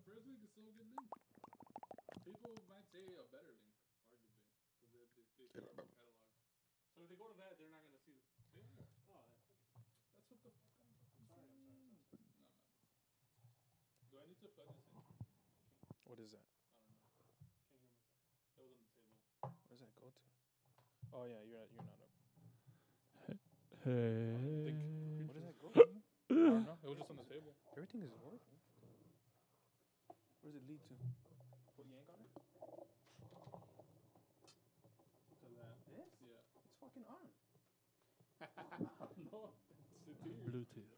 first link is still a good link. People might say a better link, arguably, because they see our whole catalog. So if they go to that, they're not gonna see. Yeah, Oh, that's what the fuck I'm fucking saying. No, man. Do I need to plug this in? What is that? I don't know. can't hear myself. It was on the table. Where does that go to? Oh yeah, you're not up. Hey. What does that go? I don't know. It was just on the table. Everything is working. Where does it lead to? Put yank on it? To that. This? Yeah. It's fucking on. No, it's weird. Bluetooth.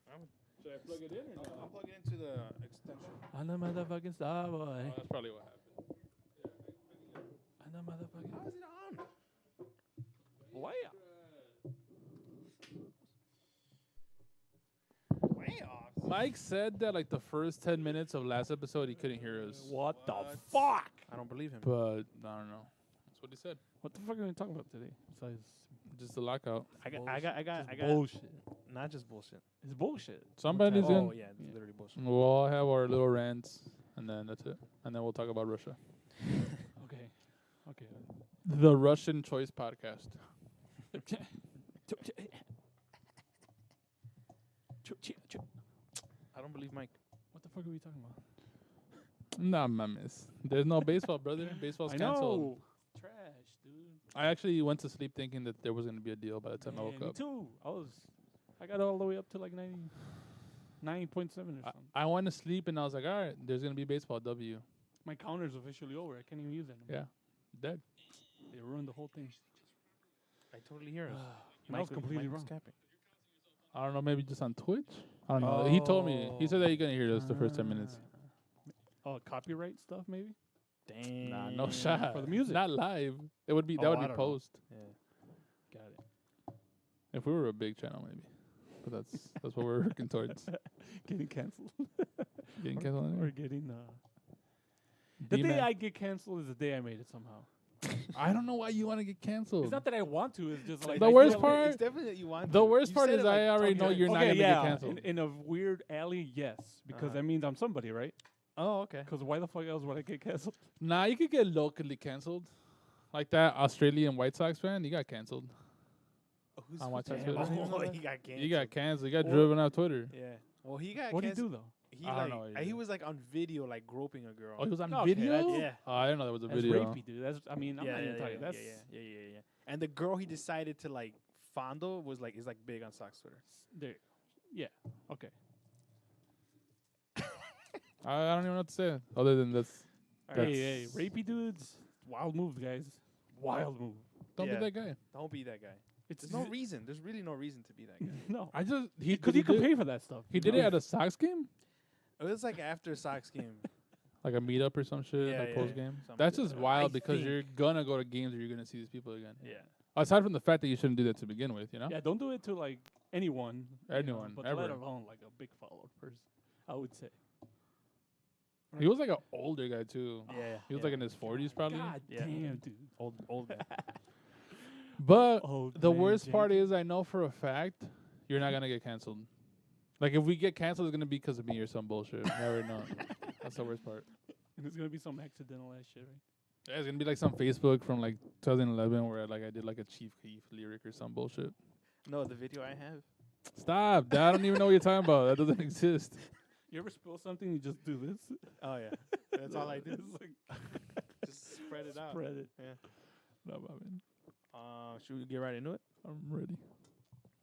Should I plug it in or I'll not? plug it into the extension. I'm a motherfucking star boy. Oh, that's probably what happened. I'm a motherfucking. How is it on? Why? Way off. Mike said that like the first 10 minutes of last episode he couldn't hear us. What the What? fuck? I don't believe him. But I don't know. That's what he said. What the fuck are we talking about today? Besides, Just the lockout. I got bullshit. not just bullshit. It's bullshit. Somebody's Oh gonna. yeah, it's literally bullshit. We'll all have our little rants, and then that's it. And then we'll talk about Russia. Okay. Okay. The Russian Choice Podcast. I don't believe Mike. What the fuck are we talking about? Nah, mames. There's no baseball, brother. Baseball's I canceled. know. Trash, dude. I actually went to sleep thinking that there was gonna be a deal by the time I woke Me up. too. I got all the way up to like 90.7 or something. I went to sleep and I was like, all right, there's gonna be baseball. W. My counter's officially over. I can't even use it anymore. Yeah, dead. They ruined the whole thing. I totally hear us. I was completely Mike was wrong. capping. I don't know. Maybe just on Twitch. I don't know. He told me. He said that you're gonna hear us the first 10 minutes. Oh, copyright stuff maybe? Damn. Nah, no shot. For the music. Not live. It would be that Oh, would I be don't know. post. Yeah. Got it. If we were a big channel, maybe. But that's what we're working towards. Getting canceled. Getting canceled. Or anyway. getting the day D-Man. I get canceled is the day I made it somehow. I don't know why you want to get canceled. It's not that I want to. It's just like The I worst feel part- It's definitely that you want. The to. worst You part said is it like I already 10 know times. you're not okay, gonna yeah. get canceled. In a weird alley, yes, because that means I'm somebody, right? Oh, okay. Because why the fuck else would I get canceled? Nah, you could get locally canceled. Like that Australian White Sox fan, you got canceled. Who's On White Sox Damn. Twitter. Oh, he got canceled. You got canceled. You got Well- driven off Twitter. Yeah. Well, he got What did he canceled. do though? He I don't like know what he he did. was like on video like groping a girl. Oh, he was on Okay, video? that's- yeah. Oh, I didn't know there was a That's video. rapey, dude. That's I'm not even talking. That's yeah. And the girl he decided to like fondle was like is like big on Sox Twitter. there. Yeah. Okay. I don't even know what to say other than this. Hey, rapey dudes. Wild moves, guys. Wild move. Don't Yeah. be that guy. Don't be that guy. It's There's no reason. There's really no reason to be that guy. no. I just Because he could did, pay for that stuff. he did it at a Sox game, It was like after a Sox game. like a meetup or some shit, Yeah, like yeah, post game. something That's like just that. wild I because think. you're gonna go to games or you're gonna see these people again. Yeah. Aside from the fact that you shouldn't do that to begin with, you know. Yeah, don't do it to like anyone. you know, Anyone, but ever. let alone like a big followed person. I would say. He was like an older guy too. Yeah. He was like in his 40s probably. God Yeah. damn, dude. old guy. But Old the man worst part Jenkins. is, I know for a fact you're not gonna get canceled. Like if we get canceled, it's gonna be because of me or some bullshit. I already know. That's the worst part. And it's gonna be some accidental ass shit, right? Yeah, it's gonna be like some Facebook from like 2011 where like I did like a Chief Keef lyric or some bullshit. No, the video I have. Stop! I don't even know what you're talking about. That doesn't exist. You ever spill something? You just do this. Oh yeah. That's all I do. It's like Just spread it out. spread it. No, I mean, Should we get right into it? I'm ready.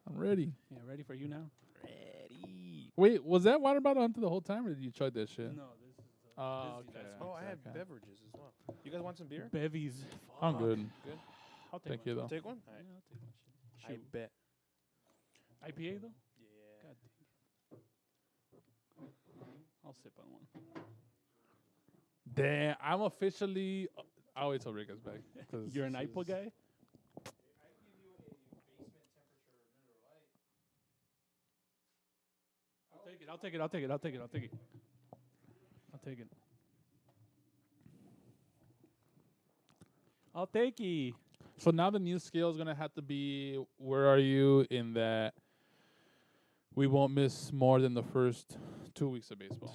I'm ready. Yeah, ready for you now? Ready. Wait, was that water bottle empty the whole time, or did you chug that shit? No, this is. Oh, this is- okay. that's Oh, I have Okay. beverages as well. You guys want some beer? Bevies. I'm Fuck. good. Good. I'll take Thank one. you though. Take one. Yeah, I'll take one. Shit. I Shoot. bet. IPA though? Yeah. God dang. I'll sip on one. Damn, I'm officially. I'll wait till Rick gets back. 'cause You're an this IPA is- guy? I'll take it. I'll take it. I'll take it. I'll take it. I'll take it. I'll take it. So now the new scale is gonna have to be where are you in that we won't miss more than the first 2 weeks of baseball.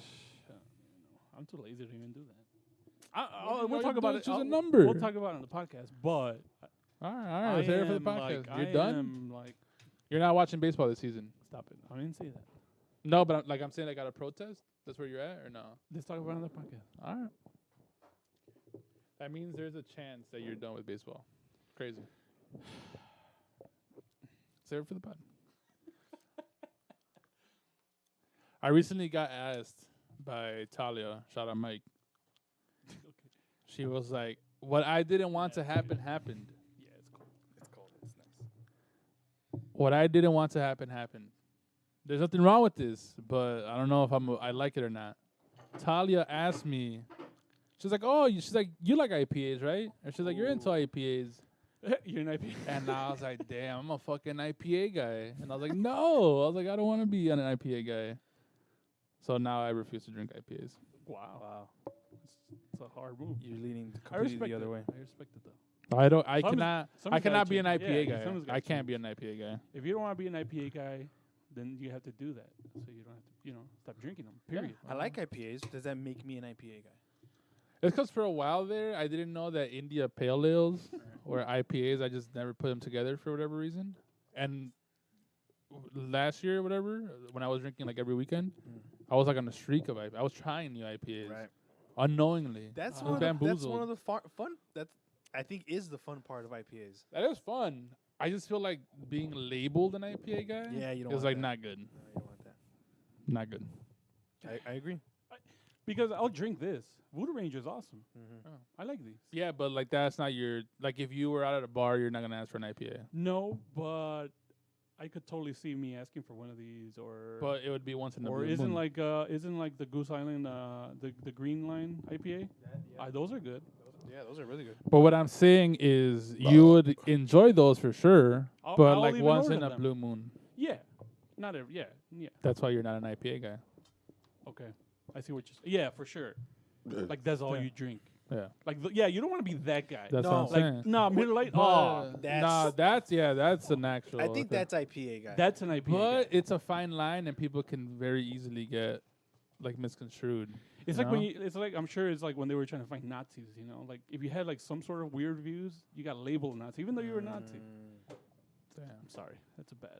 I'm too lazy to even do that. All We'll you talk do about is it. choose a I'll- number. We'll talk about it on the podcast. But All right. Let's hear it for the podcast. You're done. am like, You're not watching baseball this season. stop it. I didn't say that. No, but I'm saying I got a protest. That's where you're at, or no? Let's talk about it on the podcast. All right. That means there's a chance that you're done with baseball. Crazy. Save it for the pod. I recently got asked by Talia, shout out Mike. She was like, "What I didn't want to happen happened. Yeah, it's cool. It's cold. It's nice. What I didn't want to happen happened. There's nothing wrong with this, but I don't know if I like it or not." Talia asked me, she's like, "Oh, she's like, you like IPAs, right?" And she's like, "You're into IPAs." You're an IP. And I was like, "Damn, I'm a fucking IPA guy." And I was like, "No," I was like, "I don't want to be an IPA guy." So now I refuse to drink IPAs. Wow. Wow. It's a hard move. You're leaning I completely respect the other it. way. I respect it though. I Someone's- cannot someone's gotta be an change. IPA Yeah, guy. someone's gotta I can't change. be an IPA guy. If you don't want to be an IPA guy, then you have to do that. So you don't have to, stop drinking them. Yeah. Period. I like IPAs. Does that make me an IPA guy? It's because for a while there, I didn't know that India Pale Ales were IPAs. I just never put them together for whatever reason. And last year, or whatever, when I was drinking like every weekend, I was like on a streak of IPAs. I was trying new IPAs unknowingly. That's I was one. That's bamboozled. one of the fun. That I think is the fun part of IPAs. That is fun. I just feel like being labeled an IPA guy Yeah, you don't is want like that. not good. No, you don't want that. Not good. I agree. Because I'll drink this. Voodoo Ranger is awesome. Mm-hmm. I like these. Yeah, but like that's not your like if you were out at a bar, you're not gonna ask for an IPA. No, but I could totally see me asking for one of these, or But it would be once in a or blue isn't moon. like the Goose Island the Green Line IPA? Those are good. Yeah, those are really good. But what I'm saying is you would enjoy those for sure, I'll but like even once order in a them. blue moon. Yeah, not every. Yeah. That's why you're not an IPA guy. Okay, I see what you're. Yeah, for sure. Like that's all Yeah. you drink. Yeah, Like yeah, you don't want to be that guy. that's No, what I'm like saying. no, Miller Lite. But, Oh, that's an actual. I think thing. that's IPA guy. that's an IPA. But guy. it's a fine line, and people can very easily get like misconstrued. It's you like when know? you. It's like I'm sure it's like when they were trying to find Nazis. Like if you had like some sort of weird views, you got labeled Nazi, even though you were a Nazi. Damn. I'm sorry, that's a bad.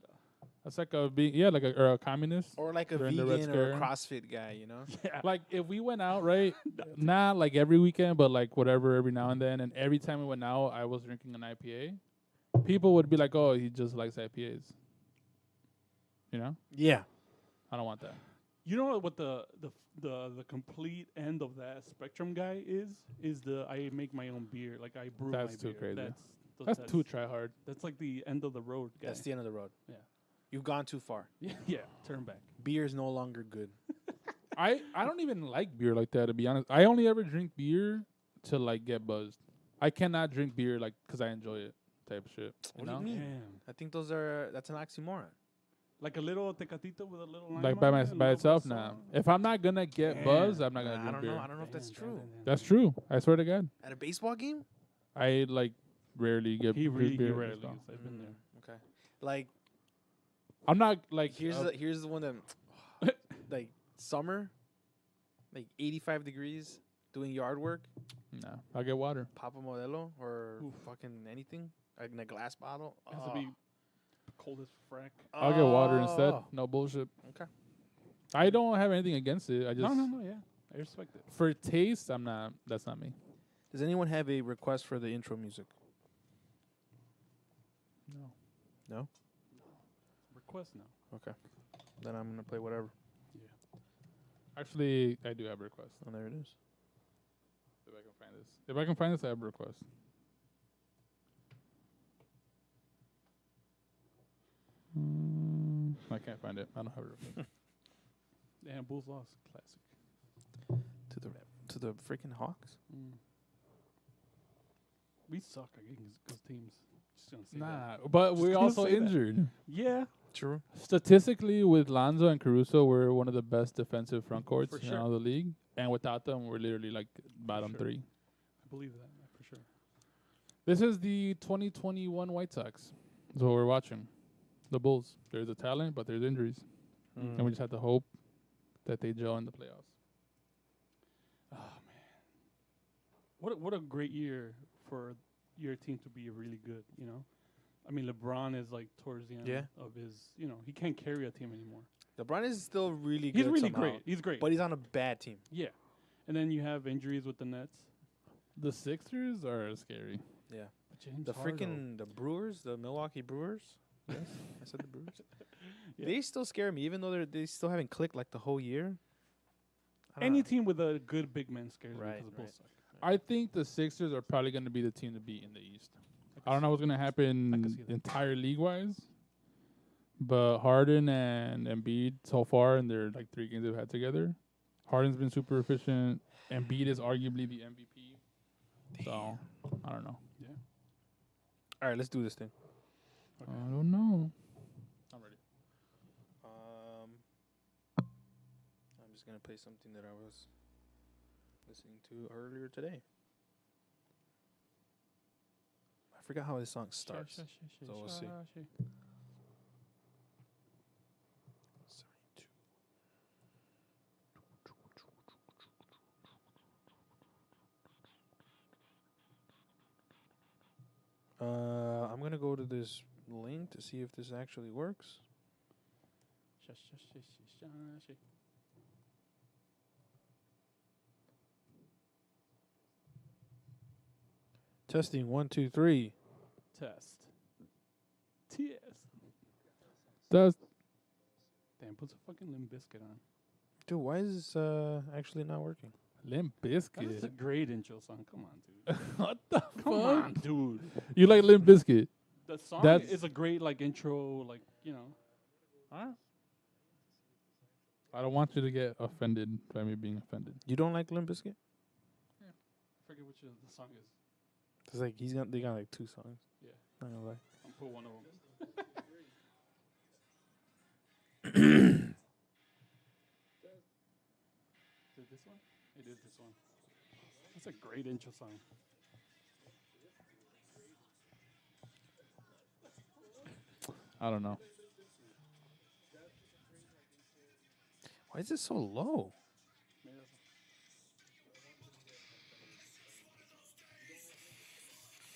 That's like a communist. Or like a During the Red vegan or a Scare. CrossFit guy, you know? Yeah. Like if we went out, right? Not like every weekend, but like whatever, every now and then. And every time we went out, I was drinking an IPA. People would be like, "Oh, he just likes IPAs." You know, Yeah. I don't want that. You know what the complete end of that spectrum guy is the I make my own beer, like I brew That's my too beer. crazy. That's Too try hard. That's like the end of the road guy. That's the end of the road. Yeah. You've gone too far. yeah, turn back. Beer is no longer good. I don't even like beer like that, to be honest. I only ever drink beer to like get buzzed. I cannot drink beer like because I enjoy it, type of shit. What do you mean? Damn. I think that's an oxymoron. Like a little tecatito with a little lime Like on by it, my a little by bit of itself salt. now. If I'm not gonna get Damn. buzzed, I'm not Nah, gonna I drink don't beer. know. I don't know if that's true. That's true. I swear to God. At a baseball game? I like rarely get He drink really beer. rarely. so. I've been there. Okay. Like I'm not like here's the one that like summer, like 85 degrees, doing yard work, no. I'll get water. Papa Modelo or Oof. fucking anything, like in a glass bottle. It has to be cold as frack. I'll get water instead. Oh. No bullshit. Okay. I don't have anything against it. I just No, yeah. I respect it. for taste, I'm not. That's not me. Does anyone have a request for the intro music? No. No? Request now. Okay. Then I'm gonna play whatever. Actually, I do have a request. Oh, there it is. If I can find this. If I can find this, I have a request. I can't find it. I don't have a request. Damn, Bulls lost. Classic. To the freaking Hawks. We suck against good teams. Just gonna say Nah, that. but Just we're gonna also say that. injured. Yeah. True. Statistically, with Lonzo and Caruso, we're one of the best defensive front courts For in sure. all the league. And without them, we're literally like bottom sure. three. I believe that for sure. This is the 2021 White Sox. That's what we're watching. The Bulls. There's a talent, but there's injuries. And we just have to hope that they gel in the playoffs. what a great year for your team to be really good. You know, I mean, LeBron is like towards the end Yeah. of his. You know, he can't carry a team anymore. LeBron is still really good. He's really somehow, great. He's great. but he's on a bad team. Yeah, and then you have injuries with the Nets. The Sixers are scary. Yeah. But James The Harden- freaking the Brewers, the Milwaukee Brewers. Yes, I said the Brewers. Yeah. They still scare me, even though they still haven't clicked like the whole year. I don't Any know. team with a good big man scares me Right, because the Bulls right. suck. I think the Sixers are probably going to be the team to beat in the East. I don't know what's going to I can happen see that. entire league-wise, but Harden and Embiid so far in their like 3 games they've had together, Harden's been super efficient. Embiid is arguably the MVP. So, I don't know. All right, let's do this thing. I don't know. I'm ready. I'm just gonna play something that I was listening to earlier today. I forgot how this song starts. So we'll see. I'm gonna go to this link to see if this actually works. Testing 1, 2, 3. Test. TS. That's Damn, put some fucking Limp Bizkit on. Dude, why is this actually not working? Limp That is a Bizkit. great intro song. Come on, dude. What the Come fuck? on, dude. You like Limp Bizkit? The song That's- is a great like intro, like you know. I don't want you to get offended by me being offended. You don't like Limp Bizkit? I forget which the song is. It's like they got like 2 songs. Yeah. Not gonna lie. I'll put one of them. Is it this one? It is this one. That's a great intro song. I don't know. Why is it so low? Maybe that's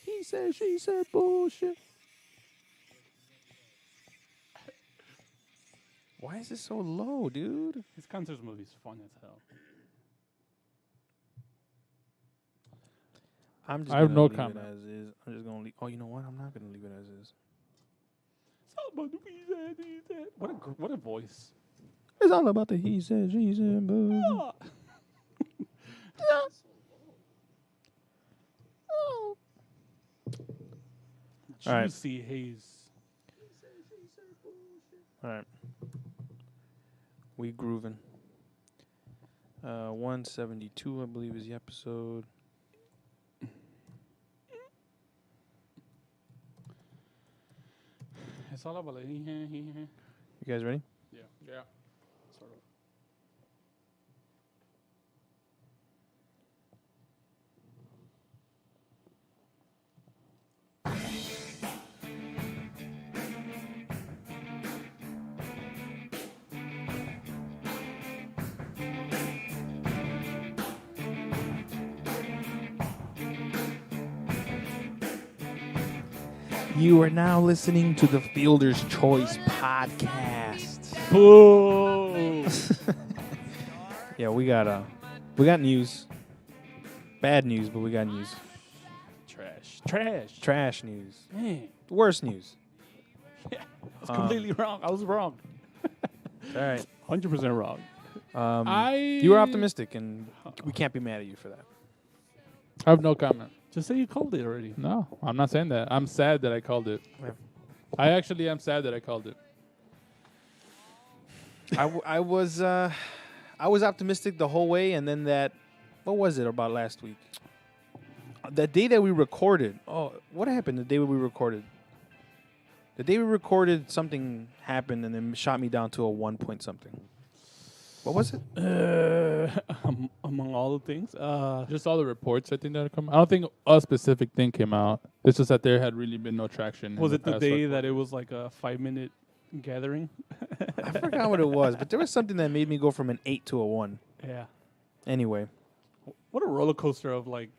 He said, she said, bullshit. Why is it so low, dude? his concerts movie's fun as hell. I'm just I have gonna no leave comment. it as is. I'm just gonna leave. Oh, you know what? I'm not gonna leave it as is. What a voice. It's all about the he said, she said, boo. All right. Juicy Haze. All right. We grooving. 172, I believe, is the episode. It's all about like, You guys ready? yeah, Yeah. sort of. You are now listening to the Fielder's Choice podcast. Boo! Yeah, we got news. Bad news, but we got news. Trash. Trash news. Man, Worst news. it's completely wrong. I was wrong. All right. 100% wrong. You were optimistic, and we can't be mad at you for that. I have no comment. Just say you called it already. No, I'm not saying that. I'm sad that I called it. Yeah. I actually am sad that I called it. I was optimistic the whole way, and then what was it about last week? The day that we recorded. Oh, what happened the day we recorded? The day we recorded, something happened, and then shot me down to a 1 point something. What was it? Among all the things, Just all the reports I think that have come. I don't think a specific thing came out. It's just that there had really been no traction. was in it the past, day like, that it was like a 5-minute gathering? I forgot what it was, but there was something that made me go from an 8 to a 1. Yeah. Anyway, What a roller coaster of like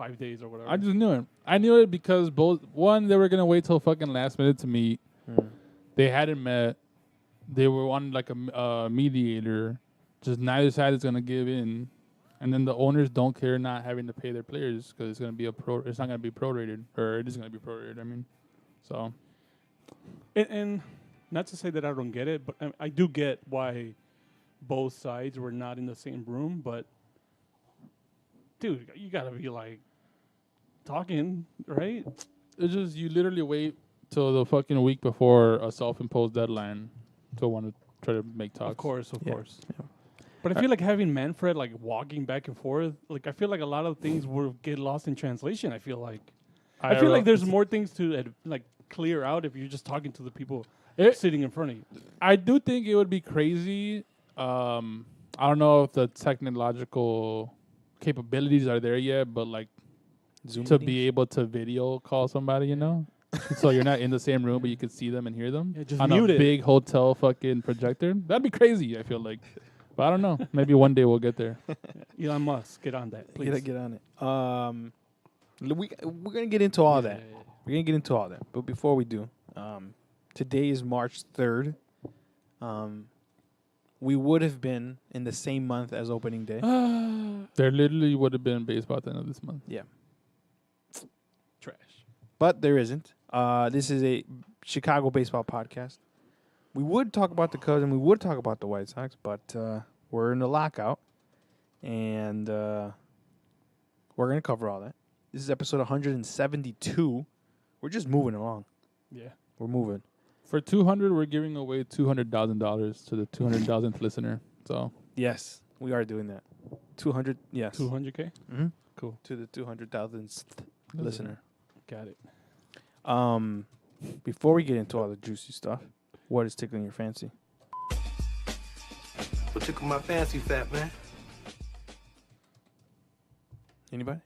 5 days or whatever. I just knew it. I knew it because they were gonna wait till fucking last minute to meet. They hadn't met. They were on like a mediator. Just neither side is gonna give in, and then the owners don't care not having to pay their players because it's gonna be It's not gonna be prorated, or it is gonna be prorated. I mean, so. And not to say that I don't get it, but I do get why both sides were not in the same room. But dude, you gotta be like talking, right? It's just you literally wait till the fucking week before a self-imposed deadline to want to try to make talks. Of course. Yeah. But I feel like having Manfred like walking back and forth, like I feel like a lot of things will get lost in translation. I feel like there's more things to like clear out if you're just talking to the people sitting in front of you. I do think it would be crazy. I don't know if the technological capabilities are there yet, but like Zoom to meetings? be able to video call somebody, you know, so you're not in the same room, but you can see them and hear them just on mute a it. big hotel fucking projector. That'd be crazy. I feel like, but I don't know. Maybe one day we'll get there. Elon Musk, get on that, please. Get on it. We're gonna get into all that. Yeah. We're gonna get into all that. But before we do, today is March 3rd. We would have been in the same month as opening day. There literally would have been baseball at the end of this month. Yeah. Trash. But there isn't. This is a Chicago baseball podcast. We would talk about the Cubs and we would talk about the White Sox, but we're in the lockout. And we're going to cover all that. This is episode 172. We're just moving along. Yeah. We're moving. For 200, we're giving away $200,000 to the 200,000th listener. So Yes, we are doing that. 200, yes. 200K. Mm-hmm. Cool. To the 200,000th listener. Got it. Before we get into all the juicy stuff, what is tickling your fancy? What tickle my fancy, fat man? Anybody?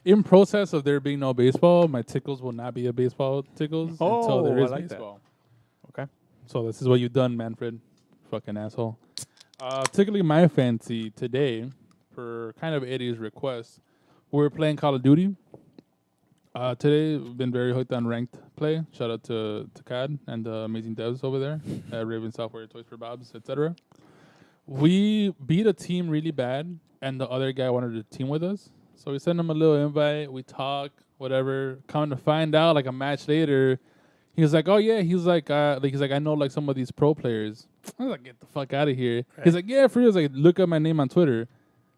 in process of there being no baseball, my tickles will not be a baseball tickles until there I is like that. baseball. Okay. So this is what you've done, Manfred. Fucking asshole. Tickling my fancy today, for kind of Eddie's request, we're playing Call of Duty. Today, we've been very hooked on ranked play. Shout out to CAD and the amazing devs over there at Raven Software, Toys for Bobs, etc. We beat a team really bad, and the other guy wanted to team with us. So we sent him a little invite. We talk, whatever. Come to find out, like a match later, he was like, "Oh yeah," he's like, "I know like some of these pro players." I was like, "Get the fuck out of here!" Right. He's like, "Yeah, for real." Like, look up my name on Twitter.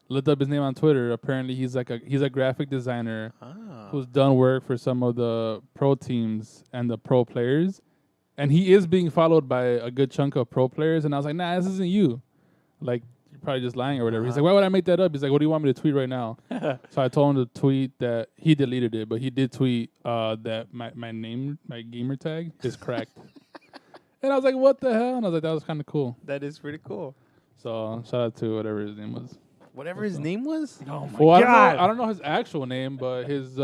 Looked up his name on Twitter. Apparently, he's a graphic designer who's done work for some of the pro teams and the pro players, and he is being followed by a good chunk of pro players. And I was like, "Nah, this isn't you. Like, you're probably just lying or whatever." He's like, "Why would I make that up?" He's like, "What do you want me to tweet right now?" So I told him to tweet that he deleted it, but he did tweet that my name, my gamer tag is cracked. And I was like, "What the hell?" And I was like, "That was kind of cool." That is pretty cool. So shout out to whatever his name was. Whatever his name was? Oh my Well, god! I don't know his actual name, but his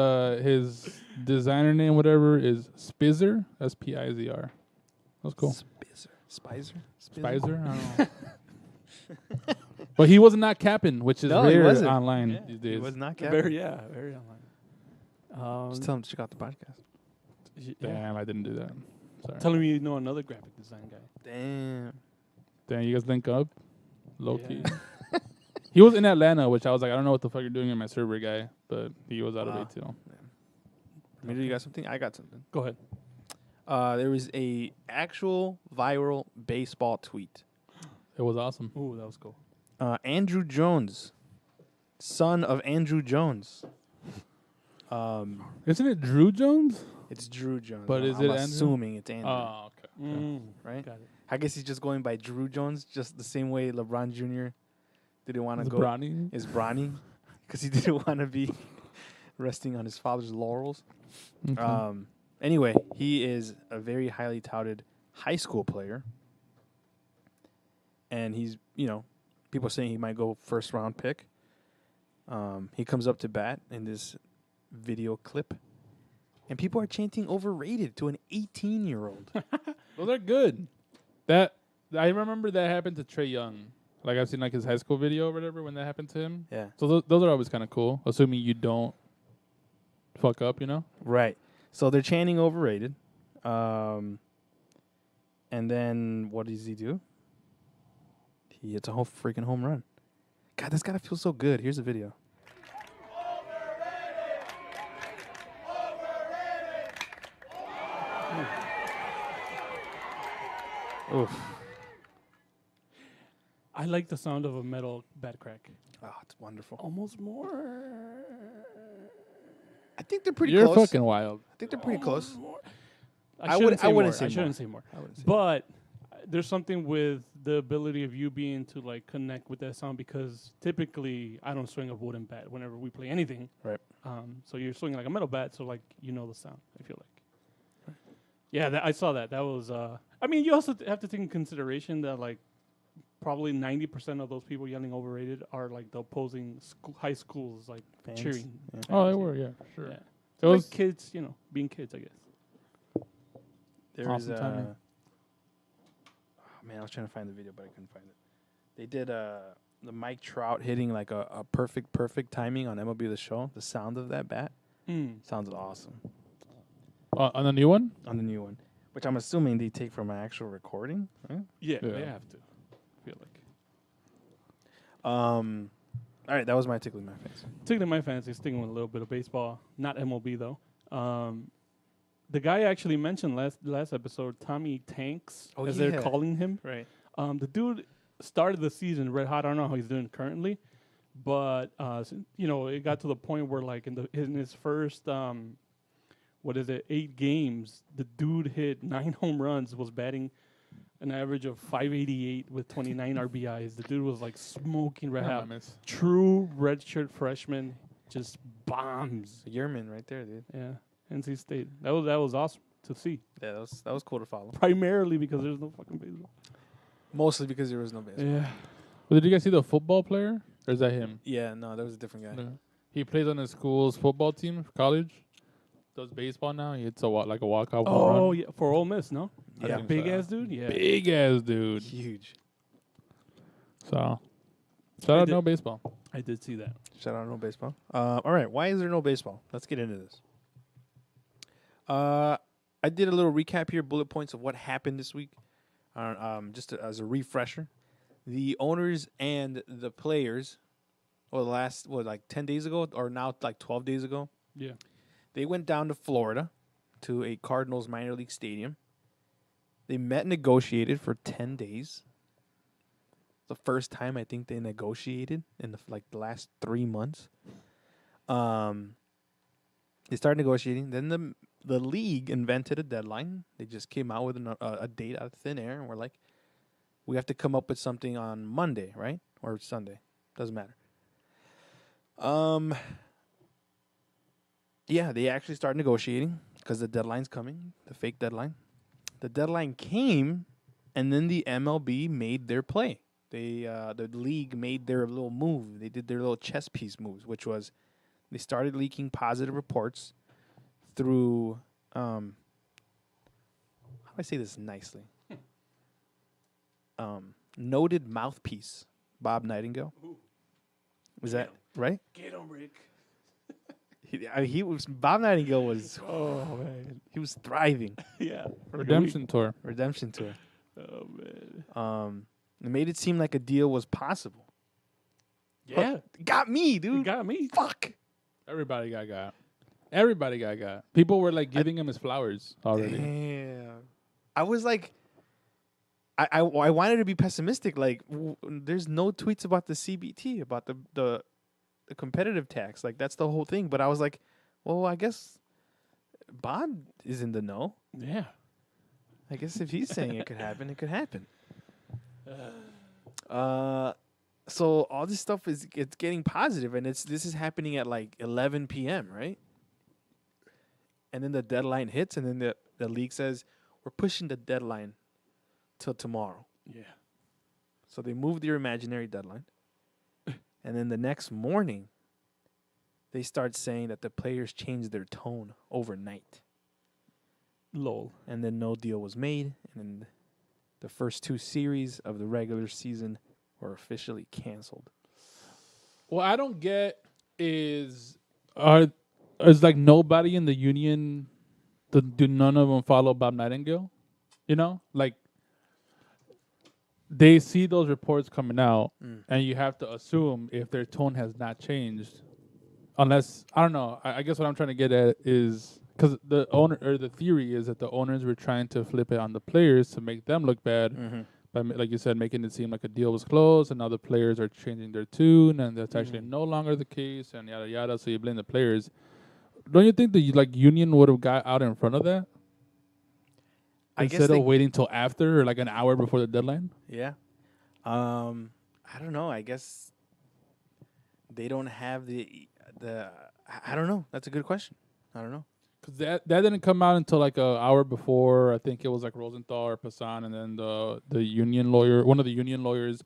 designer name, whatever, is Spizzer. Spizr. That's cool. Spicer? Spizer. I don't know. But he was not capping, which is No, he rare wasn't. online these days. He was not very online. Just tell him to check out the podcast. Damn, I didn't do that. Sorry. Telling me you know another graphic design guy. Damn. You guys link up? Low Yeah. key. He was in Atlanta, which I was like, I don't know what the fuck you're doing in my server, guy. But he was out of ATL. Maybe you got something? I got something. Go ahead. There was a actual viral baseball tweet. It was awesome. Ooh, that was cool. Andrew Jones, son of Andrew Jones. Isn't it Drew Jones? It's Drew Jones. But is I'm it Andrew? assuming it's Andrew, Oh, okay. right? Got it. I guess he's just going by Drew Jones, just the same way LeBron Jr. didn't want to go. Bronny? Is Bronny, because he didn't want to be resting on his father's laurels. Okay. Anyway, he is a very highly touted high school player. And he's, people saying he might go first round pick. He comes up to bat in this video clip. And people are chanting overrated to an 18-year-old. Those are good. I remember that happened to Trae Young. Like, I've seen like his high school video or whatever when that happened to him. Yeah. So those are always kind of cool, assuming you don't fuck up, you know? Right. So they're chanting overrated. And then what does he do? He hits a whole freaking home run. God, this gotta feel so good. Here's the video. Oof. I like the sound of a metal bat crack. Oh, it's wonderful. Almost more. I think they're pretty You're close. fucking wild. I think they're pretty close. More. I wouldn't say I more. shouldn't say more. I wouldn't say But there's something with the ability of you being to like connect with that sound because typically I don't swing a wooden bat whenever we play anything. Right. So you're swinging like a metal bat, so like you know the sound. I feel like. Yeah, I saw that. That was. I mean, you also have to take in consideration that like probably 90% of those people yelling overrated are like the opposing high schools like Fans. cheering. Yeah. Oh, they were, yeah, for sure. Yeah. It So was like kids, being kids, I guess. There Awesome was timing. oh man, I was trying to find the video, but I couldn't find it. They did the Mike Trout hitting like a perfect timing on MLB The Show. The sound of that bat sounded awesome on the new one. on the new one, which I'm assuming they take from an actual recording. Right? Yeah, Yeah. they have to. I feel like. All right, that was my tickling my face. Taking my fancy, sticking with a little bit of baseball, not MLB though. The guy I actually mentioned last episode, Tommy Tanks, Oh, as yeah. they're calling him. Right. The dude started the season red hot. I don't know how he's doing currently, but it got to the point where like in his first 8 games, the dude hit 9 home runs, was batting an average of 588 with 29 RBIs. The dude was like smoking red hot. True redshirt freshman, just bombs. Yerman right there, dude. Yeah, NC State. That was awesome to see. Yeah, that was cool to follow. Primarily because there's no fucking baseball. Mostly because there was no baseball. Yeah. Well, did you guys see the football player? Or is that him? Yeah, no, that was a different guy. No. He plays on his school's football team, college. Does baseball now. He hits a walkout home Oh run. yeah, for Ole Miss, no? Yeah. That big ass dude. Yeah. Big ass dude. Huge. So, shout out did- no baseball. I did see that. Shout out no baseball. All right, why is there no baseball? Let's get into this. I did a little recap here, bullet points of what happened this week. Just as a refresher, the owners and the players, or the last 10 days ago, or now like 12 days ago, Yeah. they went down to Florida to a Cardinals minor league stadium. They met and negotiated for 10 days. The first time I think they negotiated in the last 3 months. They started negotiating. Then the league invented a deadline. They just came out with a date out of thin air, and we're like, we have to come up with something on Monday, right? Or Sunday. Doesn't matter. Yeah, they actually started negotiating because the deadline's coming, the fake deadline. The deadline came, and then the MLB made their play. The league made their little move. They did their little chess piece moves, which was they started leaking positive reports through, how do I say this nicely? Noted mouthpiece, Bob Nightingale. Was that right? Get him, Rick. He was Bob Nightingale was Oh man. he was thriving. Yeah. Redemption tour. Redemption tour. Oh man. It made it seem like a deal was possible. Yeah. It got me, You dude. got me. Fuck. Everybody got. Everybody got. People were like giving him his flowers already. Damn. I was like, I wanted to be pessimistic. Like, there's no tweets about the CBT, about the competitive tax. Like, that's the whole thing. But I was like, well, I guess Bob is in the know. Yeah. I guess if he's saying it could happen, it could happen. So all this stuff it's getting positive, and this is happening at like 11 p.m. right? And then the deadline hits, and then the league says we're pushing the deadline till tomorrow. Yeah. So they moved their imaginary deadline, and then the next morning, they start saying that the players changed their tone overnight, Lol. and then no deal was made, and then the first 2 series of the regular season were officially canceled. What I don't get is it's like nobody in the union. Do none of them follow Bob Nightingale? You know, like they see those reports coming out, and you have to assume if their tone has not changed, unless I don't know. I guess what I'm trying to get at is because the owner or the theory is that the owners were trying to flip it on the players to make them look bad. By, like you said, making it seem like a deal was closed, and now the players are changing their tune, and that's actually no longer the case, and yada yada. So you blame the players. Don't you think the union would have got out in front of that I guess instead they, of waiting till after or like an hour before the deadline? yeah. I don't know. I guess they don't have the. I don't know. That's a good question. I don't know. Because that didn't come out until like an hour before. I think it was like Rosenthal or Passan, and then the union lawyer, one of the union lawyers,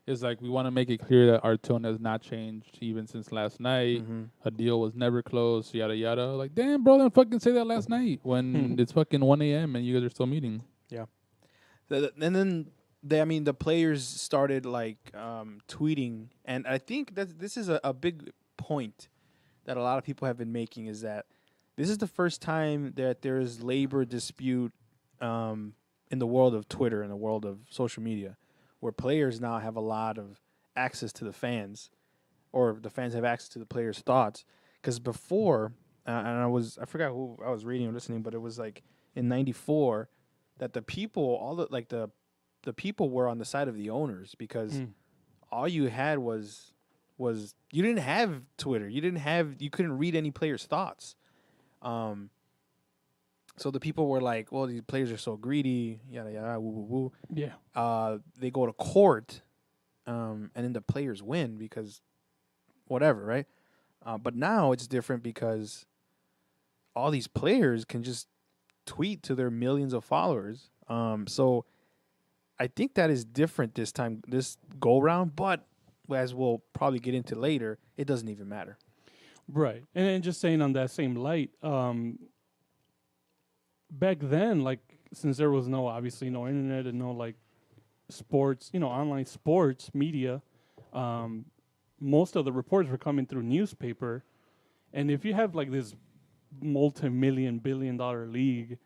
is like, we want to make it clear that our tone has not changed even since last night. A deal was never closed, yada yada. Like, damn, bro, then fucking say that last night when it's fucking 1 a.m. and you guys are still meeting. Yeah. And then the players started like tweeting, and I think that this is a big point that a lot of people have been making, is that this is the first time that there is labor dispute in the world of Twitter, in the world of social media, where players now have a lot of access to the fans, or the fans have access to the players' thoughts. Because before, and I forgot who I was reading or listening, but it was like in '94 that the people, the people were on the side of the owners, because all you had was you didn't have Twitter, you couldn't read any players' thoughts. So the people were like, well, these players are so greedy, yada yada, woo woo woo. Yeah. They go to court, and then the players win because whatever, right? But now it's different because all these players can just tweet to their millions of followers. So I think that is different this time, this go round. But as we'll probably get into later, it doesn't even matter. Right. And then just saying on that same light, back then, like, since there was obviously no internet and no like sports, online sports media, most of the reports were coming through newspaper. And if you have like this multi-billion-dollar league,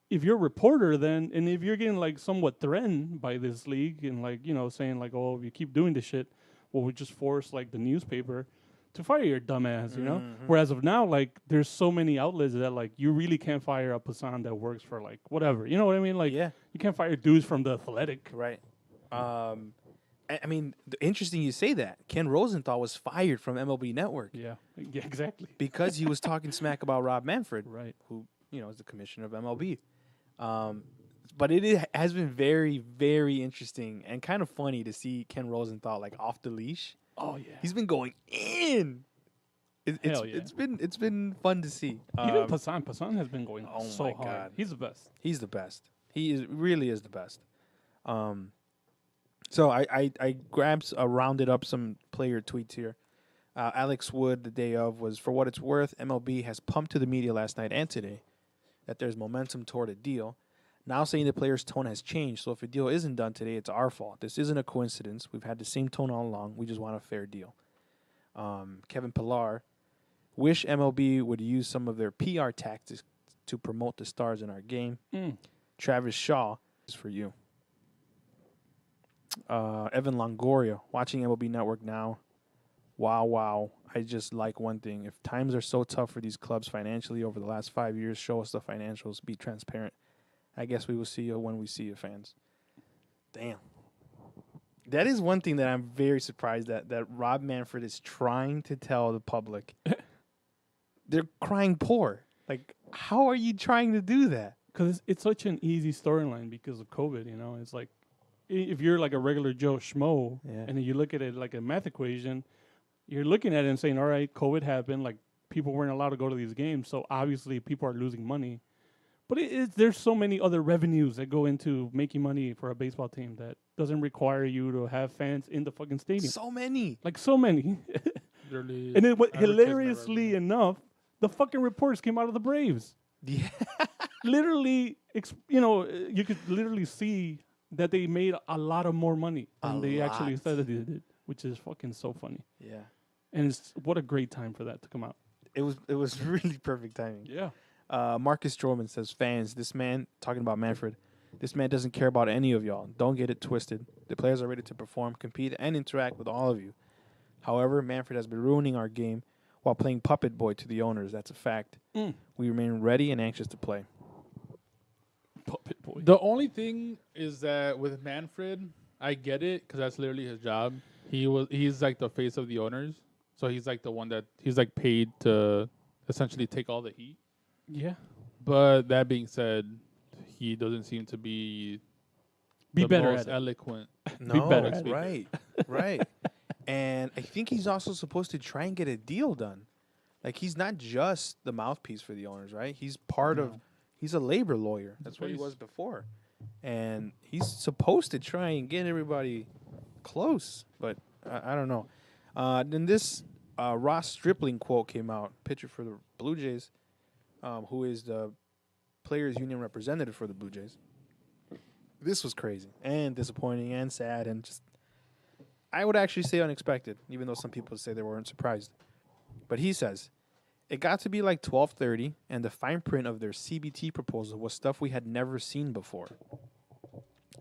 if you're a reporter then, and if you're getting like somewhat threatened by this league and like, saying like, oh, if you keep doing this shit, well, we just force like the newspaper to fire your dumbass, Whereas of now, like, there's so many outlets that like you really can't fire a Passan that works for like whatever, you know what I mean? Like, Yeah. you can't fire dudes from the Athletic. Right. I mean, interesting you say that. Ken Rosenthal was fired from MLB Network Yeah, exactly. because he was talking smack about Rob Manfred, Right. who is the commissioner of MLB. But it has been very, very interesting and kind of funny to see Ken Rosenthal like off the leash. Oh yeah. He's been going in. Hell yeah. It's been fun to see. Even Passan has been going oh so my hard. God. He's the best. He's the best. He really is the best. So I rounded up some player tweets here. Alex Wood, the day of, was, for what it's worth, MLB has pumped to the media last night and today that there's momentum toward a deal. Now saying the player's tone has changed, so if a deal isn't done today, it's our fault. This isn't a coincidence. We've had the same tone all along. We just want a fair deal. Kevin Pillar, wish MLB would use some of their PR tactics to promote the stars in our game. Travis Shaw, is for you. Evan Longoria, watching MLB Network now. Wow. I just like one thing. If times are so tough for these clubs financially over the last 5 years, show us the financials. Be transparent. I guess we will see you when we see you, fans. Damn. That is one thing that I'm very surprised that Rob Manfred is trying to tell the public. They're crying poor. Like, how are you trying to do that? Because it's such an easy storyline because of COVID, It's like, if you're like a regular Joe Schmo, Yeah. and then you look at it like a math equation, you're looking at it and saying, all right, COVID happened, like, people weren't allowed to go to these games, so obviously people are losing money. But there's so many other revenues that go into making money for a baseball team that doesn't require you to have fans in the fucking stadium. So many. Like, so many. Literally And then, advertisement hilariously revenue. enough, the fucking reports came out of the Braves. Yeah. Literally, you could literally see that they made a lot of more money than they actually said that they did, which is fucking so funny. Yeah. And what a great time for that to come out. It was really perfect timing. Yeah. Marcus Stroman says, fans, this man, talking about Manfred, this man doesn't care about any of y'all. Don't get it twisted. The players are ready to perform, compete, and interact with all of you. However, Manfred has been ruining our game while playing puppet boy to the owners. That's a fact. We remain ready and anxious to play. Puppet boy. The only thing is that with Manfred, I get it because that's literally his job. He's like the face of the owners, so he's like the one that he's like paid to essentially take all the heat. Yeah. But that being said, he doesn't seem to be the better most at it. eloquent. No, better at it. right, right. And I think he's also supposed to try and get a deal done. Like, he's not just the mouthpiece for the owners, right? He's part of, he's a labor lawyer. That's what he face. was before. And he's supposed to try and get everybody close, but I don't know. Then this Ross Stripling quote came out, pitcher for the Blue Jays, who is the Players Union representative for the Blue Jays. This was crazy and disappointing and sad and just, I would actually say unexpected, even though some people say they weren't surprised. But he says, it got to be like 12:30, and the fine print of their CBT proposal was stuff we had never seen before.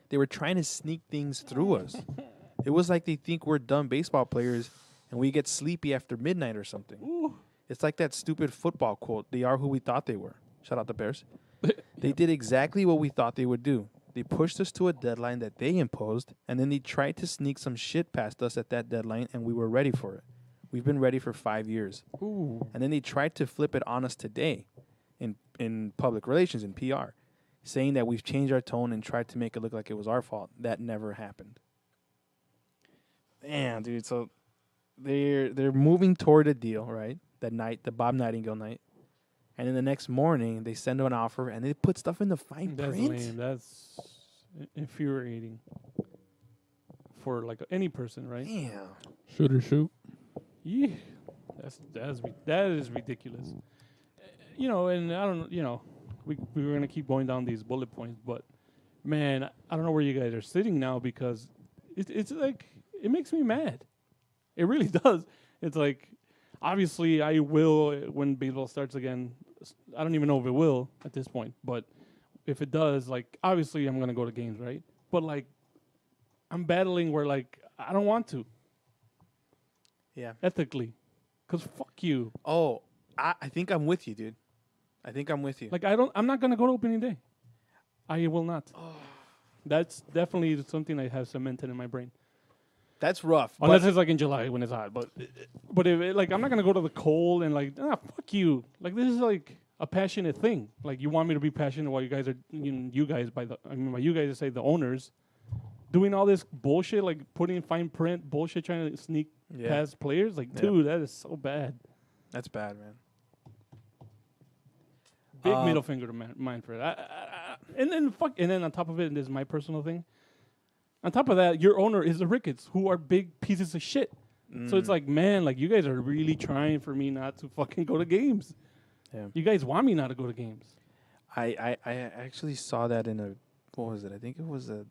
They were trying to sneak things through us. It was like they think we're dumb baseball players and we get sleepy after midnight or something. Ooh. It's like that stupid football quote, they are who we thought they were. Shout out the Bears. They did exactly what we thought they would do. They pushed us to a deadline that they imposed, and then they tried to sneak some shit past us at that deadline, and we were ready for it. We've been ready for 5 years. Ooh. And then they tried to flip it on us today in public relations, in PR, saying that we've changed our tone and tried to make it look like it was our fault. That never happened. Damn, dude. So they're moving toward a deal, right? That night, the Bob Nightingale night. And then the next morning, they send an offer, and they put stuff in the fine That's print. lame. That's infuriating for like any person, right? Damn. Shoot or shoot. Yeah, that is ridiculous. You know, and I don't. You know, we were gonna keep going down these bullet points, but man, I don't know where you guys are sitting now because it's like it makes me mad. It really does. It's like obviously I will when baseball starts again. I don't even know if it will at this point, but if it does, like obviously I'm gonna go to games, right? But like I'm battling where like I don't want to. Yeah. Ethically, because fuck you. Oh, I think I'm with you, dude. I think I'm with you. Like I'm not gonna go to opening day. I will not. That's definitely something I have cemented in my brain. That's rough. Unless it's like in July when it's hot, but if it, like I'm not gonna go to the cold and like fuck you. Like this is like a passionate thing. Like you want me to be passionate while you guys are you guys by you guys say the owners doing all this bullshit like putting fine print bullshit trying to sneak past players. Like dude, that is so bad. That's bad, man. Big middle finger to Manfred. And then on top of it, this is my personal thing. On top of that, your owner is the Ricketts, who are big pieces of shit. So it's like, man, like you guys are really trying for me not to fucking go to games. Yeah. You guys want me not to go to games. I actually saw that in a, what was it? I think it was a.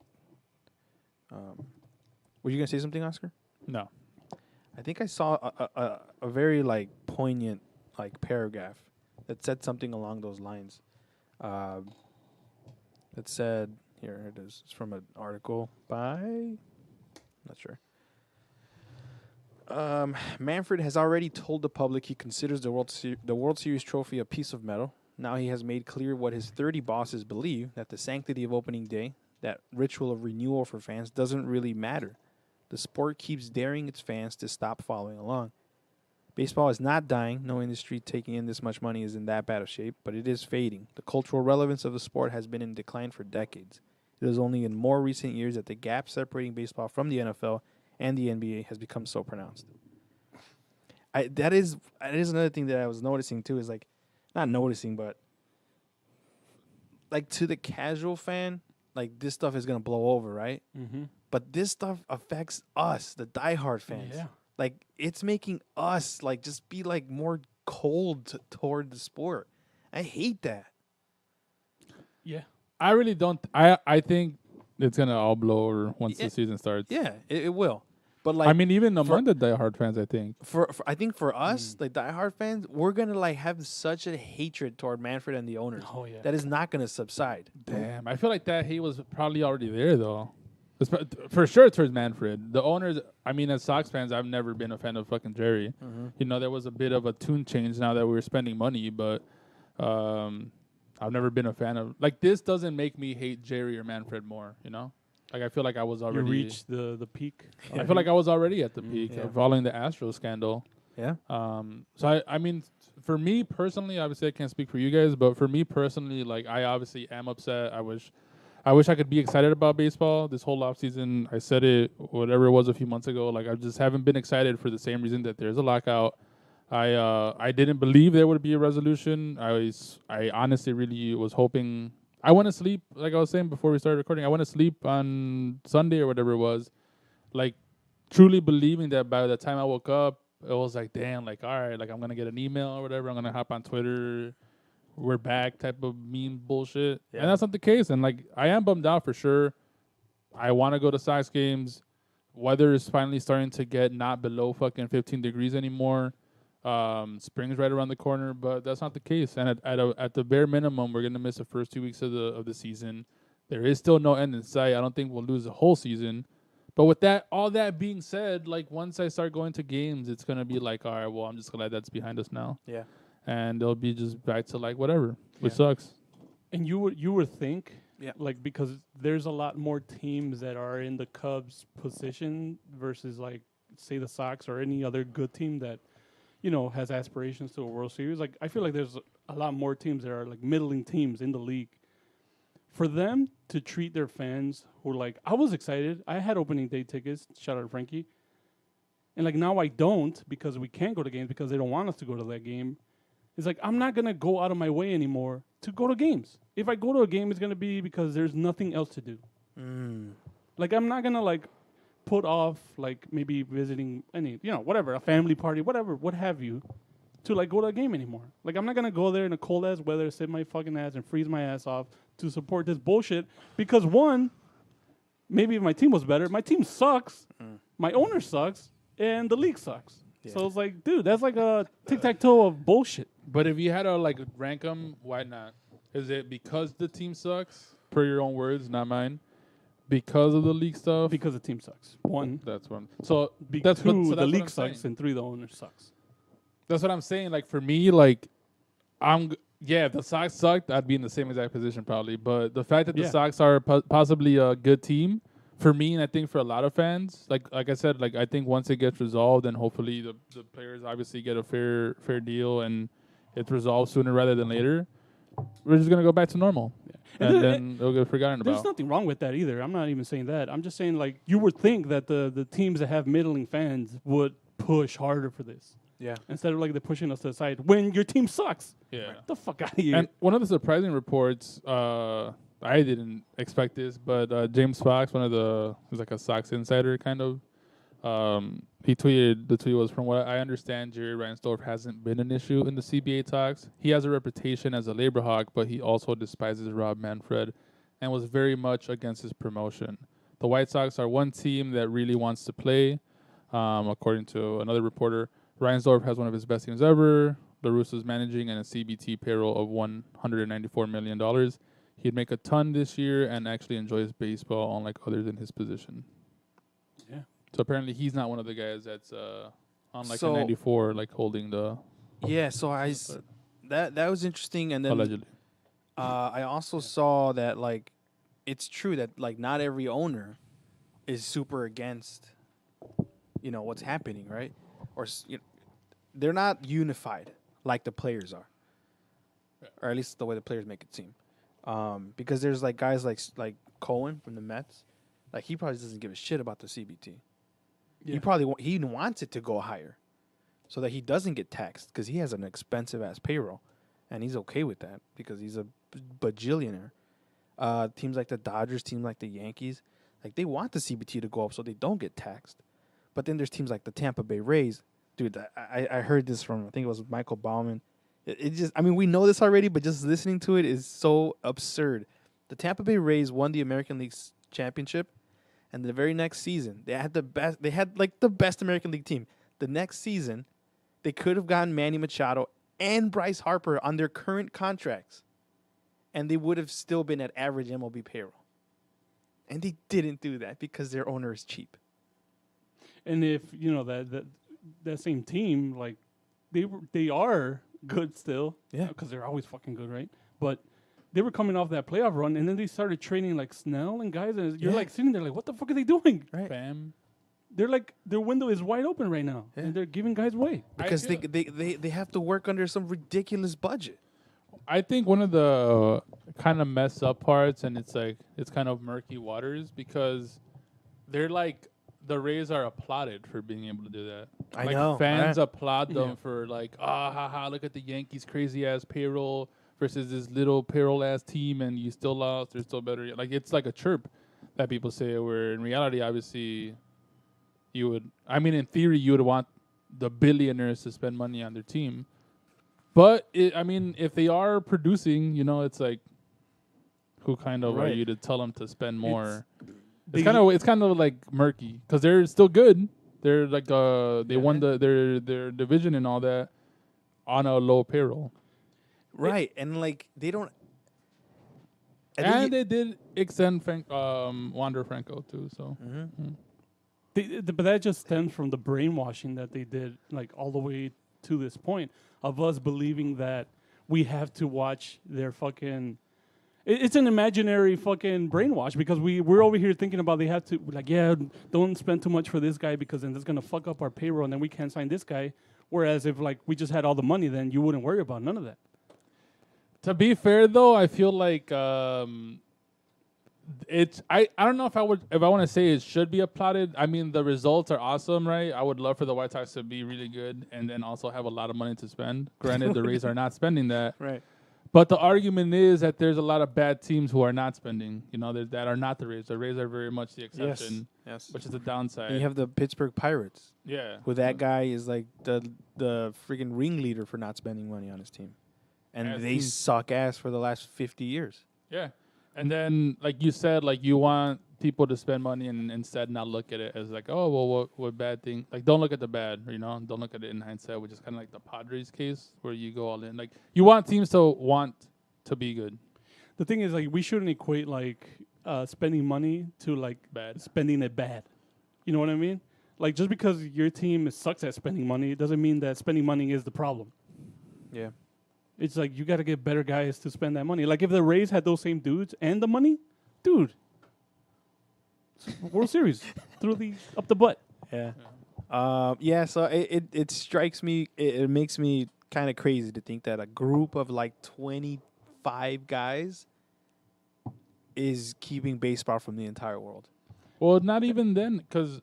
Were you gonna say something, Oscar? No. I think I saw a very like poignant like paragraph that said something along those lines. That said, here it is. It's from an article by, not sure. Manfred has already told the public he considers the World Series trophy a piece of metal. Now he has made clear what his 30 bosses believe, that the sanctity of opening day, that ritual of renewal for fans, doesn't really matter. The sport keeps daring its fans to stop following along. Baseball is not dying. No industry taking in this much money is in that bad of shape, but it is fading. The cultural relevance of the sport has been in decline for decades. It is only in more recent years that the gap separating baseball from the NFL and the NBA has become so pronounced. That is another thing that I was noticing too, is like, not noticing, but like to the casual fan, like this stuff is gonna blow over, right? Mm-hmm. But this stuff affects us, the diehard fans. Yeah. Like it's making us like just be like more cold toward the sport. I hate that. Yeah. I really don't. I think it's gonna all blow over once Yeah. the season starts. Yeah, it will. But like, I mean, even for- among the diehard fans, I think. for I think for us, like diehard fans, we're gonna like have such a hatred toward Manfred and the owners Oh yeah. that is not gonna subside. Damn, I feel like that hate was probably already there though. For sure towards Manfred. The owners, I mean, as Sox fans, I've never been a fan of fucking Jerry. You know, there was a bit of a tune change now that we were spending money, but I've never been a fan of. Like, this doesn't make me hate Jerry or Manfred more, you know? Like, I feel like I was You already. reached the peak. I feel like I was already at the peak Yeah. following the Astro scandal. Yeah. So I mean, for me personally, obviously I can't speak for you guys, but for me personally, like I obviously am upset. I wish I could be excited about baseball this whole off season. I said it, whatever it was a few months ago. Like I just haven't been excited for the same reason that there's a lockout. I didn't believe there would be a resolution. I honestly really was hoping. I went to sleep, like I was saying before we started recording. I went to sleep on Sunday or whatever it was, like truly believing that by the time I woke up, it was like, damn, like, all right, like I'm going to get an email or whatever. I'm going to hop on Twitter. We're back type of meme bullshit. Yeah. And that's not the case. And like, I am bummed out for sure. I want to go to Sox games. Weather is finally starting to get not below fucking 15 degrees anymore. Spring's right around the corner, but that's not the case. And at the bare minimum, we're going to miss the first 2 weeks of the season. There is still no end in sight. I don't think we'll lose the whole season. But with that, all that being said, like once I start going to games, it's gonna be like, all right, well, I'm just glad that's behind us now, Yeah. and it'll be just back to like whatever, which Yeah. sucks. And you would think, Yeah. like because there's a lot more teams that are in the Cubs position versus like say the Sox or any other good team that has aspirations to a World Series. Like I feel like there's a lot more teams that are like middling teams in the league. For them to treat their fans who like I was excited. I had opening day tickets. Shout out to Frankie. And like now I don't because we can't go to games because they don't want us to go to that game. It's like I'm not gonna go out of my way anymore to go to games. If I go to a game, it's gonna be because there's nothing else to do. Like I'm not gonna like put off like maybe visiting any whatever, a family party, whatever, what have you, to like go to a game anymore. Like I'm not gonna go there in a cold ass weather, sit my fucking ass and freeze my ass off to support this bullshit because one, maybe if my team was better, my team sucks, my owner sucks, and the league sucks. Yeah. So it's like, dude, that's like a tic-tac-toe of bullshit. But if you had to like rank them, why not? Is it because the team sucks, per your own words, not mine? Because of the league stuff? Because the team sucks. One, That's one. So two, that's what, so the that's league what I'm sucks, saying. and three, the owner sucks. That's what I'm saying. Like for me, like if the Sox sucked, I'd be in the same exact position probably. But the fact that the Yeah. Sox are possibly a good team for me, and I think for a lot of fans, like I said, like I think once it gets resolved, and hopefully the players obviously get a fair deal, and it's resolved sooner rather than later, we're just gonna go back to normal, And and there- then it'll get forgotten There's about. nothing wrong with that either. I'm not even saying that. I'm just saying like you would think that the teams that have middling fans would push harder for this Yeah. instead of like they're pushing us to the side when your team sucks. Yeah. Get the fuck out of here. And one of the surprising reports, I didn't expect this, but James Fox, he's like a Sox insider kind of, he tweeted, the tweet was, from what I understand, Jerry Reinsdorf hasn't been an issue in the CBA talks. He has a reputation as a labor hawk, but he also despises Rob Manfred and was very much against his promotion. The White Sox are one team that really wants to play, according to another reporter. Reinsdorf has one of his best teams ever. La Russa's managing and a CBT payroll of $194 million. He'd make a ton this year and actually enjoys baseball, unlike others in his position. Yeah. So apparently he's not one of the guys that's on like So- a 94, like holding the Yeah. So that was interesting, and then allegedly. I also saw that like it's true that like not every owner is super against what's happening, right? Or they're not unified like the players are, or at least the way the players make it seem. Because there's like guys like Cohen from the Mets, like he probably doesn't give a shit about the CBT. Yeah. He probably he wants it to go higher, so that he doesn't get taxed because he has an expensive ass payroll, and he's okay with that because he's a bajillionaire. Teams like the Dodgers, teams like the Yankees, like they want the CBT to go up so they don't get taxed. But then there's teams like the Tampa Bay Rays. Dude, I heard this from, I think it was Michael Bauman. It just, I mean, we know this already, but just listening to it is so absurd. The Tampa Bay Rays won the American League championship, And the very next season, they had the best. They had like the best American League team. The next season, they could have gotten Manny Machado and Bryce Harper on their current contracts, and they would have still been at average MLB payroll. And they didn't do that because their owner is cheap. And if you know that same team, like they are good still, Yeah. because they're always fucking good, right? But they were coming off that playoff run, and then they started trading like Snell and guys, and you're Yeah. like sitting there like, what the fuck are they doing? Right. Bam. They're like their window is wide open right now, Yeah. and they're giving guys away. Because feel- they have to work under some ridiculous budget. I think one of the kind of messed up parts, and it's like it's kind of murky waters because they're like the Rays are applauded for being able to do that. I like know, fans right? applaud them Yeah. for like, ha, look at the Yankees' crazy ass payroll versus this little payroll ass team, and you still lost. They're still better. Like it's like a chirp that people say. Where in reality, obviously, you would. I mean, in theory, you would want the billionaires to spend money on their team. But I mean, if they are producing, you know, it's like, who kind of are Right. you to tell them to spend more? They- It's kind of like murky because they're still good. They're like they won their division and all that on a low payroll, Right. And like they don't. And then and they did extend Wander Franco too. So But that just stems from the brainwashing that they did, like all the way to this point of us believing that we have to watch their fucking. It's an imaginary fucking brainwash because we're over here thinking about they have to like don't spend too much for this guy because then that's gonna fuck up our payroll and then we can't sign this guy. Whereas if like we just had all the money, then you wouldn't worry about none of that. to be fair though, I feel like it's I don't know if I want to say it should be applauded. I mean the results are awesome, right? I would love for the White Sox to be really good and then also have a lot of money to spend. Granted, the Rays are not spending that. right. But the argument is that there's a lot of bad teams who are not spending. You know, that are not the Rays. The Rays are very much the exception, Yes. which is the downside. And you have the Pittsburgh Pirates, yeah. who that guy is like the freaking ringleader for not spending money on his team, and As they teams. suck ass for the last 50 years. Yeah. And then, like you said, like you want people to spend money and instead not look at it as like, oh, well, what bad thing? Like, don't look at the bad, you know? Don't look at it in hindsight, which is kind of like the Padres case where you go all in. Like, you want teams to want to be good. The thing is, like, we shouldn't equate like spending money to like Bad. spending it bad. You know what I mean? Like, just because your team sucks at spending money, it doesn't mean that spending money is the problem. Yeah. It's like you got to get better guys to spend that money. Like, if the Rays had those same dudes and the money, dude, World Series through the up the butt. Yeah. Yeah. So it strikes me. It makes me kind of crazy to think that a group of like 25 guys is keeping baseball from the entire world. Well, not even then, because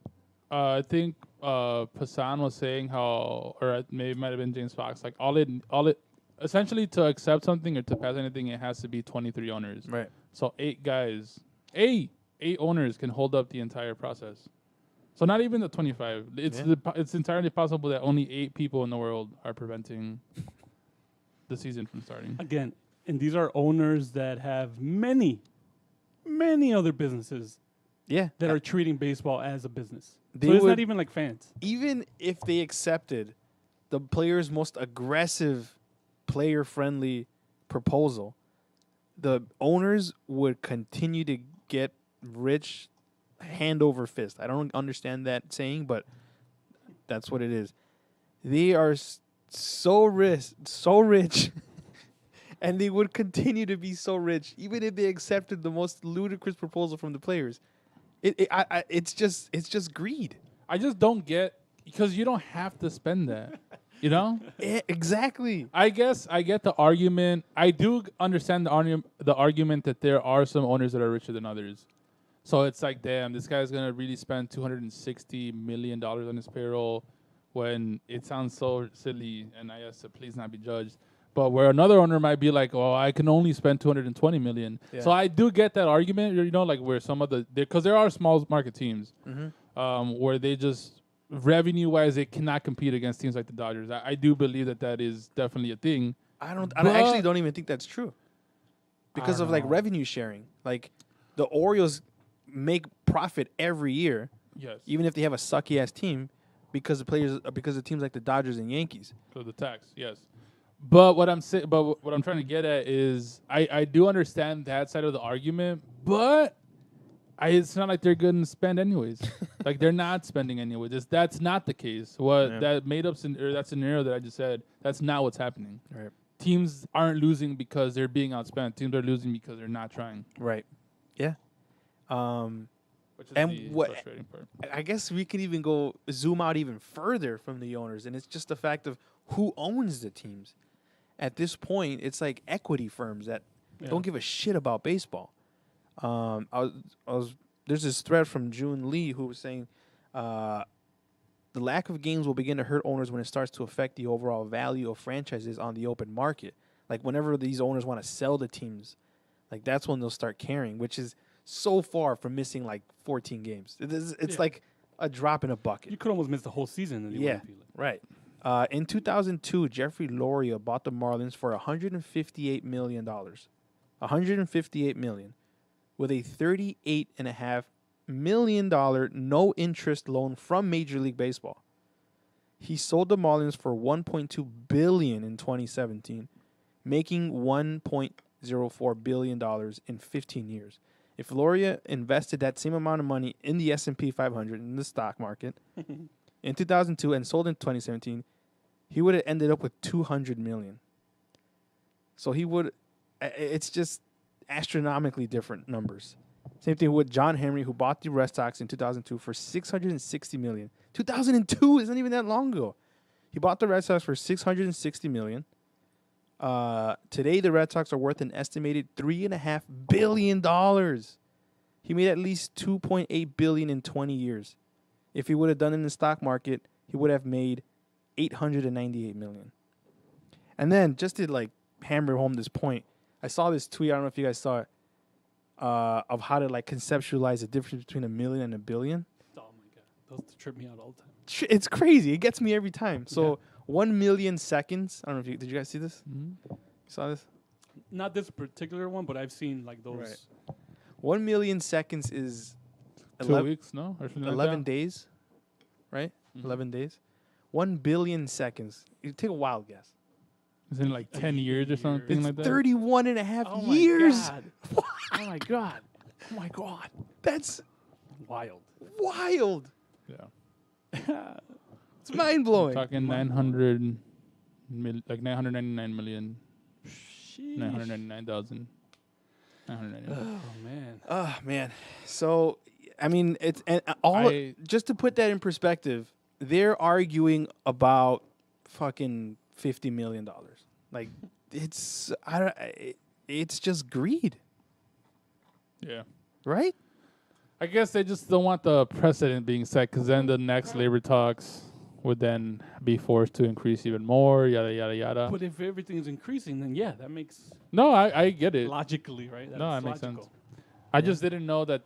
I think Passan was saying how, or maybe it might have been James Fox, like all it, essentially to accept something or to pass anything, it has to be 23 owners. Right. So 8 guys, eight owners can hold up the entire process. So not even the 25. It's Yeah. it's entirely possible that only 8 people in the world are preventing the season from starting. Again, and these are owners that have many other businesses Yeah. that are treating baseball as a business. They So it's would- not even like fans. Even if they accepted the player's most aggressive, player-friendly proposal, the owners would continue to get rich hand over fist. I don't understand that saying, but that's what it is. They are so rich, and they would continue to be so rich, even if they accepted the most ludicrous proposal from the players. It's just greed. I just don't get, because you don't have to spend that, you know? Exactly. I guess I get the argument. I do understand the argument that there are some owners that are richer than others. So it's like, damn, this guy's going to really spend $260 million on his payroll when it sounds so silly, and I guess please not be judged. But where another owner might be like, oh, I can only spend $220 million. Yeah. So I do get that argument, you know, like where some of because there are small market teams where they just, revenue-wise, they cannot compete against teams like the Dodgers. I do believe that is definitely a thing. I But- actually don't even think that's true. Because I of don't like know. revenue sharing. Like the Orioles make profit every year, Yes. even if they have a sucky ass team, because of teams like the Dodgers and Yankees. So the tax, yes. But what I'm saying, what I'm trying to get at is, I do understand that side of the argument, but it's not like they're going to spend anyways. Like they're not spending anyways. That's not the case. What that made up that scenario that I just said, that's not what's happening. Right. Teams aren't losing because they're being outspent. Teams are losing because they're not trying. Right. Yeah. Which is And the what- frustrating part. I guess we can even go zoom out even further from the owners, and it's just the fact of who owns the teams. At this point, it's like equity firms that don't give a shit about baseball. There's this thread from June Lee who was saying the lack of games will begin to hurt owners when it starts to affect the overall value of franchises on the open market. Like whenever these owners want to sell the teams, like that's when they'll start caring, which is so far from missing like 14 games. It's like a drop in a bucket. You could almost miss the whole season. And you Yeah, wouldn't feel it. right. In 2002, Jeffrey Loria bought the Marlins for $158 million. $158 million, with a $38.5 million no-interest loan from Major League Baseball. He sold the Marlins for $1.2 billion in 2017, making $1.04 billion in 15 years. If Loria invested that same amount of money in the S&P 500 in the stock market in 2002 and sold in 2017, he would have ended up with $200 million. So he would. It's just astronomically different numbers. Same thing with John Henry, who bought the Red Sox in 2002 for $660 million. 2002 isn't even that long ago. He bought the Red Sox for $660 million. Today, the Red Sox are worth an estimated $3.5 billion. He made at least $2.8 billion in 20 years. If he would have done it in the stock market, he would have made $898 million. And then, just to like hammer home this point, I saw this tweet. I don't know if you guys saw it, of how to like conceptualize the difference between a million and a billion. Oh my god, those trip me out all the time. It's crazy. It gets me every time. So 1 million seconds. I don't know if you did. You guys see this? Mm-hmm. You saw this? Not this particular one, but I've seen like those. Right. 1 million seconds is 2 weeks, no? Or something 11 like days, right? Mhm. 11 days. 1 billion seconds. You take a wild guess. that? Isn't it like 10 years or something It's like that? 31 and a half Oh years. My god. Oh my god. Oh my god. That's Wild. wild. Yeah. It's mind blowing. Talking 999 million, 999,000. 999. Oh man. Oh man. So I mean, it's and all just to put that in perspective, they're arguing about fucking $50 million. Like it's it's just greed, Yeah. right? I guess they just don't want the precedent being set, because then the next labor talks would then be forced to increase even more, yada, yada, yada. But if everything is increasing, then yeah, that makes No, I get it. logically, right? No, that makes logical. sense. I just didn't know that.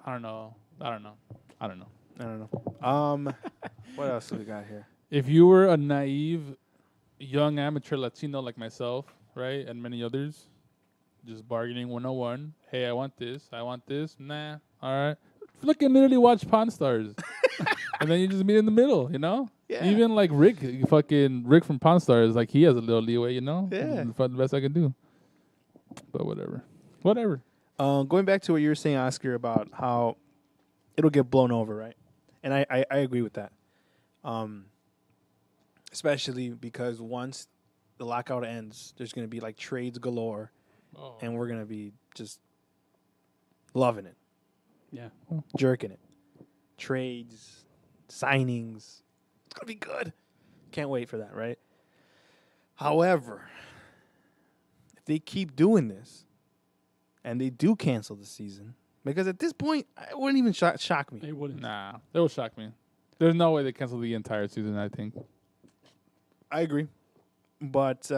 I don't know. I don't know. What else do we got here? If you were a naive young amateur Latino like myself, right, and many others, just bargaining 101. Hey, I want this. Nah. All right. Look and literally watch Pawn Stars. And then you just meet in the middle, you know? Yeah. Even like Rick from Pawn Stars, like he has a little leeway, you know? Yeah. It's the best I can do. But whatever. Going back to what you were saying, Oscar, about how it'll get blown over, right? And I agree with that. Especially because once the lockout ends, there's going to be like trades galore, Oh. and we're going to be just loving it, Yeah. jerking it. Trades, signings. It's going to be good. Can't wait for that, right? However, if they keep doing this and they do cancel the season, because at this point, it wouldn't even shock me. It wouldn't. Nah, that will shock me. There's no way they cancel the entire season, I think. I agree. But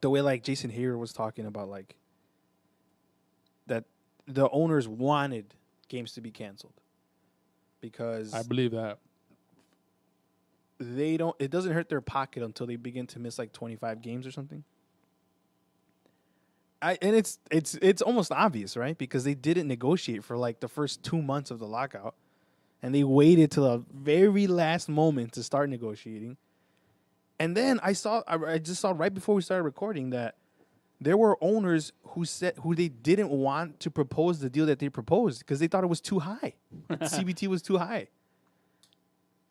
the way like Jason Heer was talking about like that the owners wanted games to be canceled because I believe that. it doesn't hurt their pocket until they begin to miss like 25 games or something. and it's almost obvious, right? Because they didn't negotiate for like the first 2 months of the lockout, and they waited till the very last moment to start negotiating. And then I just saw right before we started recording that there were owners who they didn't want to propose the deal that they proposed because they thought it was too high. CBT was too high.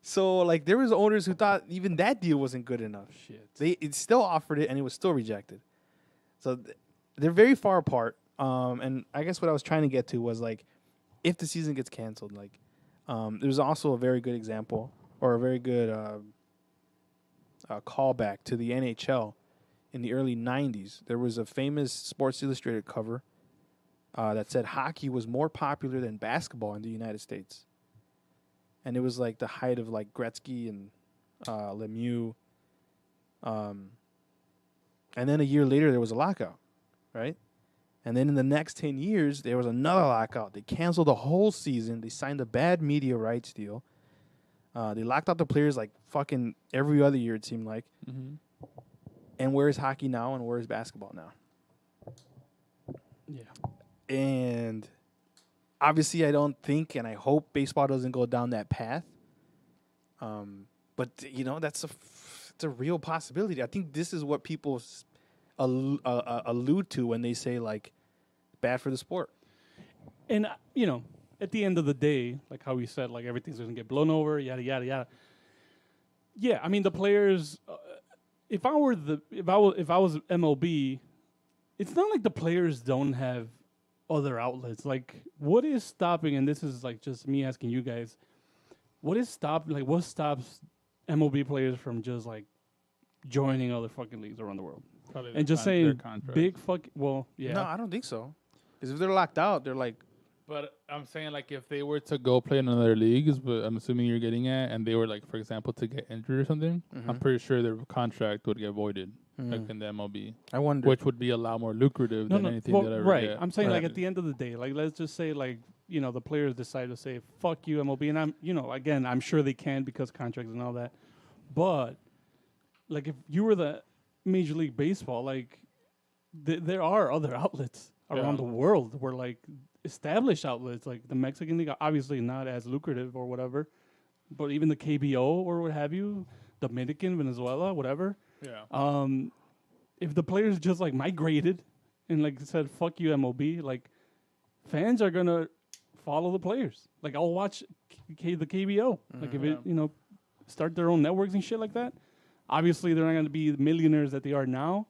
So like there was owners who thought even that deal wasn't good enough. Shit. It still offered it and it was still rejected. So they're very far apart. And I guess what I was trying to get to was like, if the season gets canceled, like there's also a very good example or a very good callback to the NHL in the early 90s. There was a famous Sports Illustrated cover that said hockey was more popular than basketball in the United States. And it was like the height of like Gretzky and Lemieux. And then a year later, there was a lockout, right? And then in the next 10 years, there was another lockout. They canceled the whole season. They signed a bad media rights deal. They locked out the players like fucking every other year, it seemed like. Mm-hmm. And where is hockey now and where is basketball now? Yeah. And obviously, I don't think and I hope baseball doesn't go down that path. But, you know, it's a real possibility. I think this is what people allude to when they say, like, bad for the sport. And, you know, at the end of the day, like how we said, like everything's going to get blown over, yada, yada, yada. Yeah, I mean, the players, if I was MLB, it's not like the players don't have other outlets. Like, what is stopping, and this is like just me asking you guys, what stops MLB players from just like joining other fucking leagues around the world? Probably And just saying big fuck, well, yeah. No, I don't think so. Because if they're locked out, they're like, But I'm saying, like, if they were to go play in another leagues, but I'm assuming you're getting at, and they were, like, for example, to get injured or something, I'm pretty sure their contract would get voided, like in the MLB, I wonder. which would be a lot more lucrative than anything well, that ever right. get. I'm saying, like, Right. at the end of the day, like, let's just say, like, you know, the players decide to say, fuck you, MLB. And I'm, you know, again, I'm sure they can because contracts and all that. But, like, if you were the Major League Baseball, like, there are other outlets around the world where, like, established outlets, like the Mexican League, obviously not as lucrative or whatever, but even the KBO or what have you, Dominican, Venezuela, whatever. Yeah. If the players just like migrated and like said "fuck you, MLB," like fans are gonna follow the players. Like I'll watch the KBO. Like if it, you know, start their own networks and shit like that. Obviously, they're not gonna be the millionaires that they are now,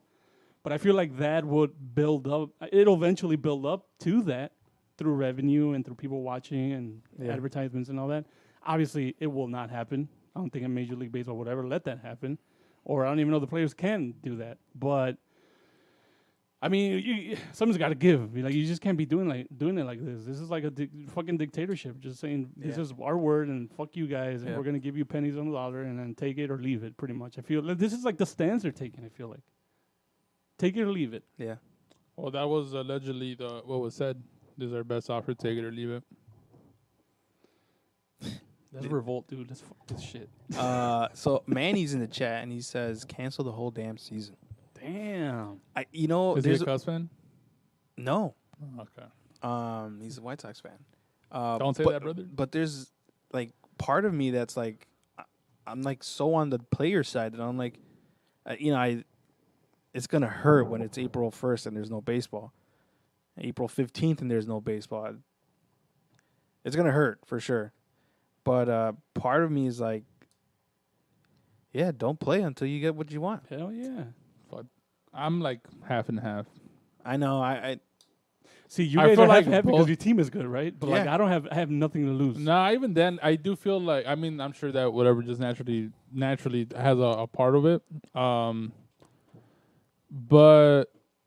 but I feel like that would build up. It'll eventually build up to that through revenue and through people watching and advertisements and all that. Obviously, it will not happen. I don't think a Major League Baseball would ever let that happen. Or I don't even know the players can do that. But, I mean, something's got to give. Like, you just can't be doing it like this. This is like a fucking dictatorship. Just saying, this is our word and fuck you guys. And we're going to give you pennies on the dollar and then take it or leave it, pretty much. I feel like this is like the stance they're taking, I feel like. Take it or leave it. Yeah. Well, that was allegedly what was said. This is our best offer. Take it or leave it. That's revolt, dude. Let's fuck this shit. So Manny's in the chat and he says, cancel the whole damn season. Damn. You know, Is he there's a Cubs fan? no. Oh, okay. He's a White Sox fan. Don't say that, brother. But there's like part of me that's like, I'm like so on the player side that I'm like, it's gonna hurt when it's April 1st and there's no baseball. April 15th and there's no baseball. It's going to hurt for sure. But part of me is like, yeah, don't play until you get what you want. Hell yeah. Fuck. I'm like half and half. I know. I See, you I guys feel are like half because both- your team is good, right? But like, Yeah. I have nothing to lose. Nah, even then, I do feel like, I mean, I'm sure that whatever just naturally has a part of it. But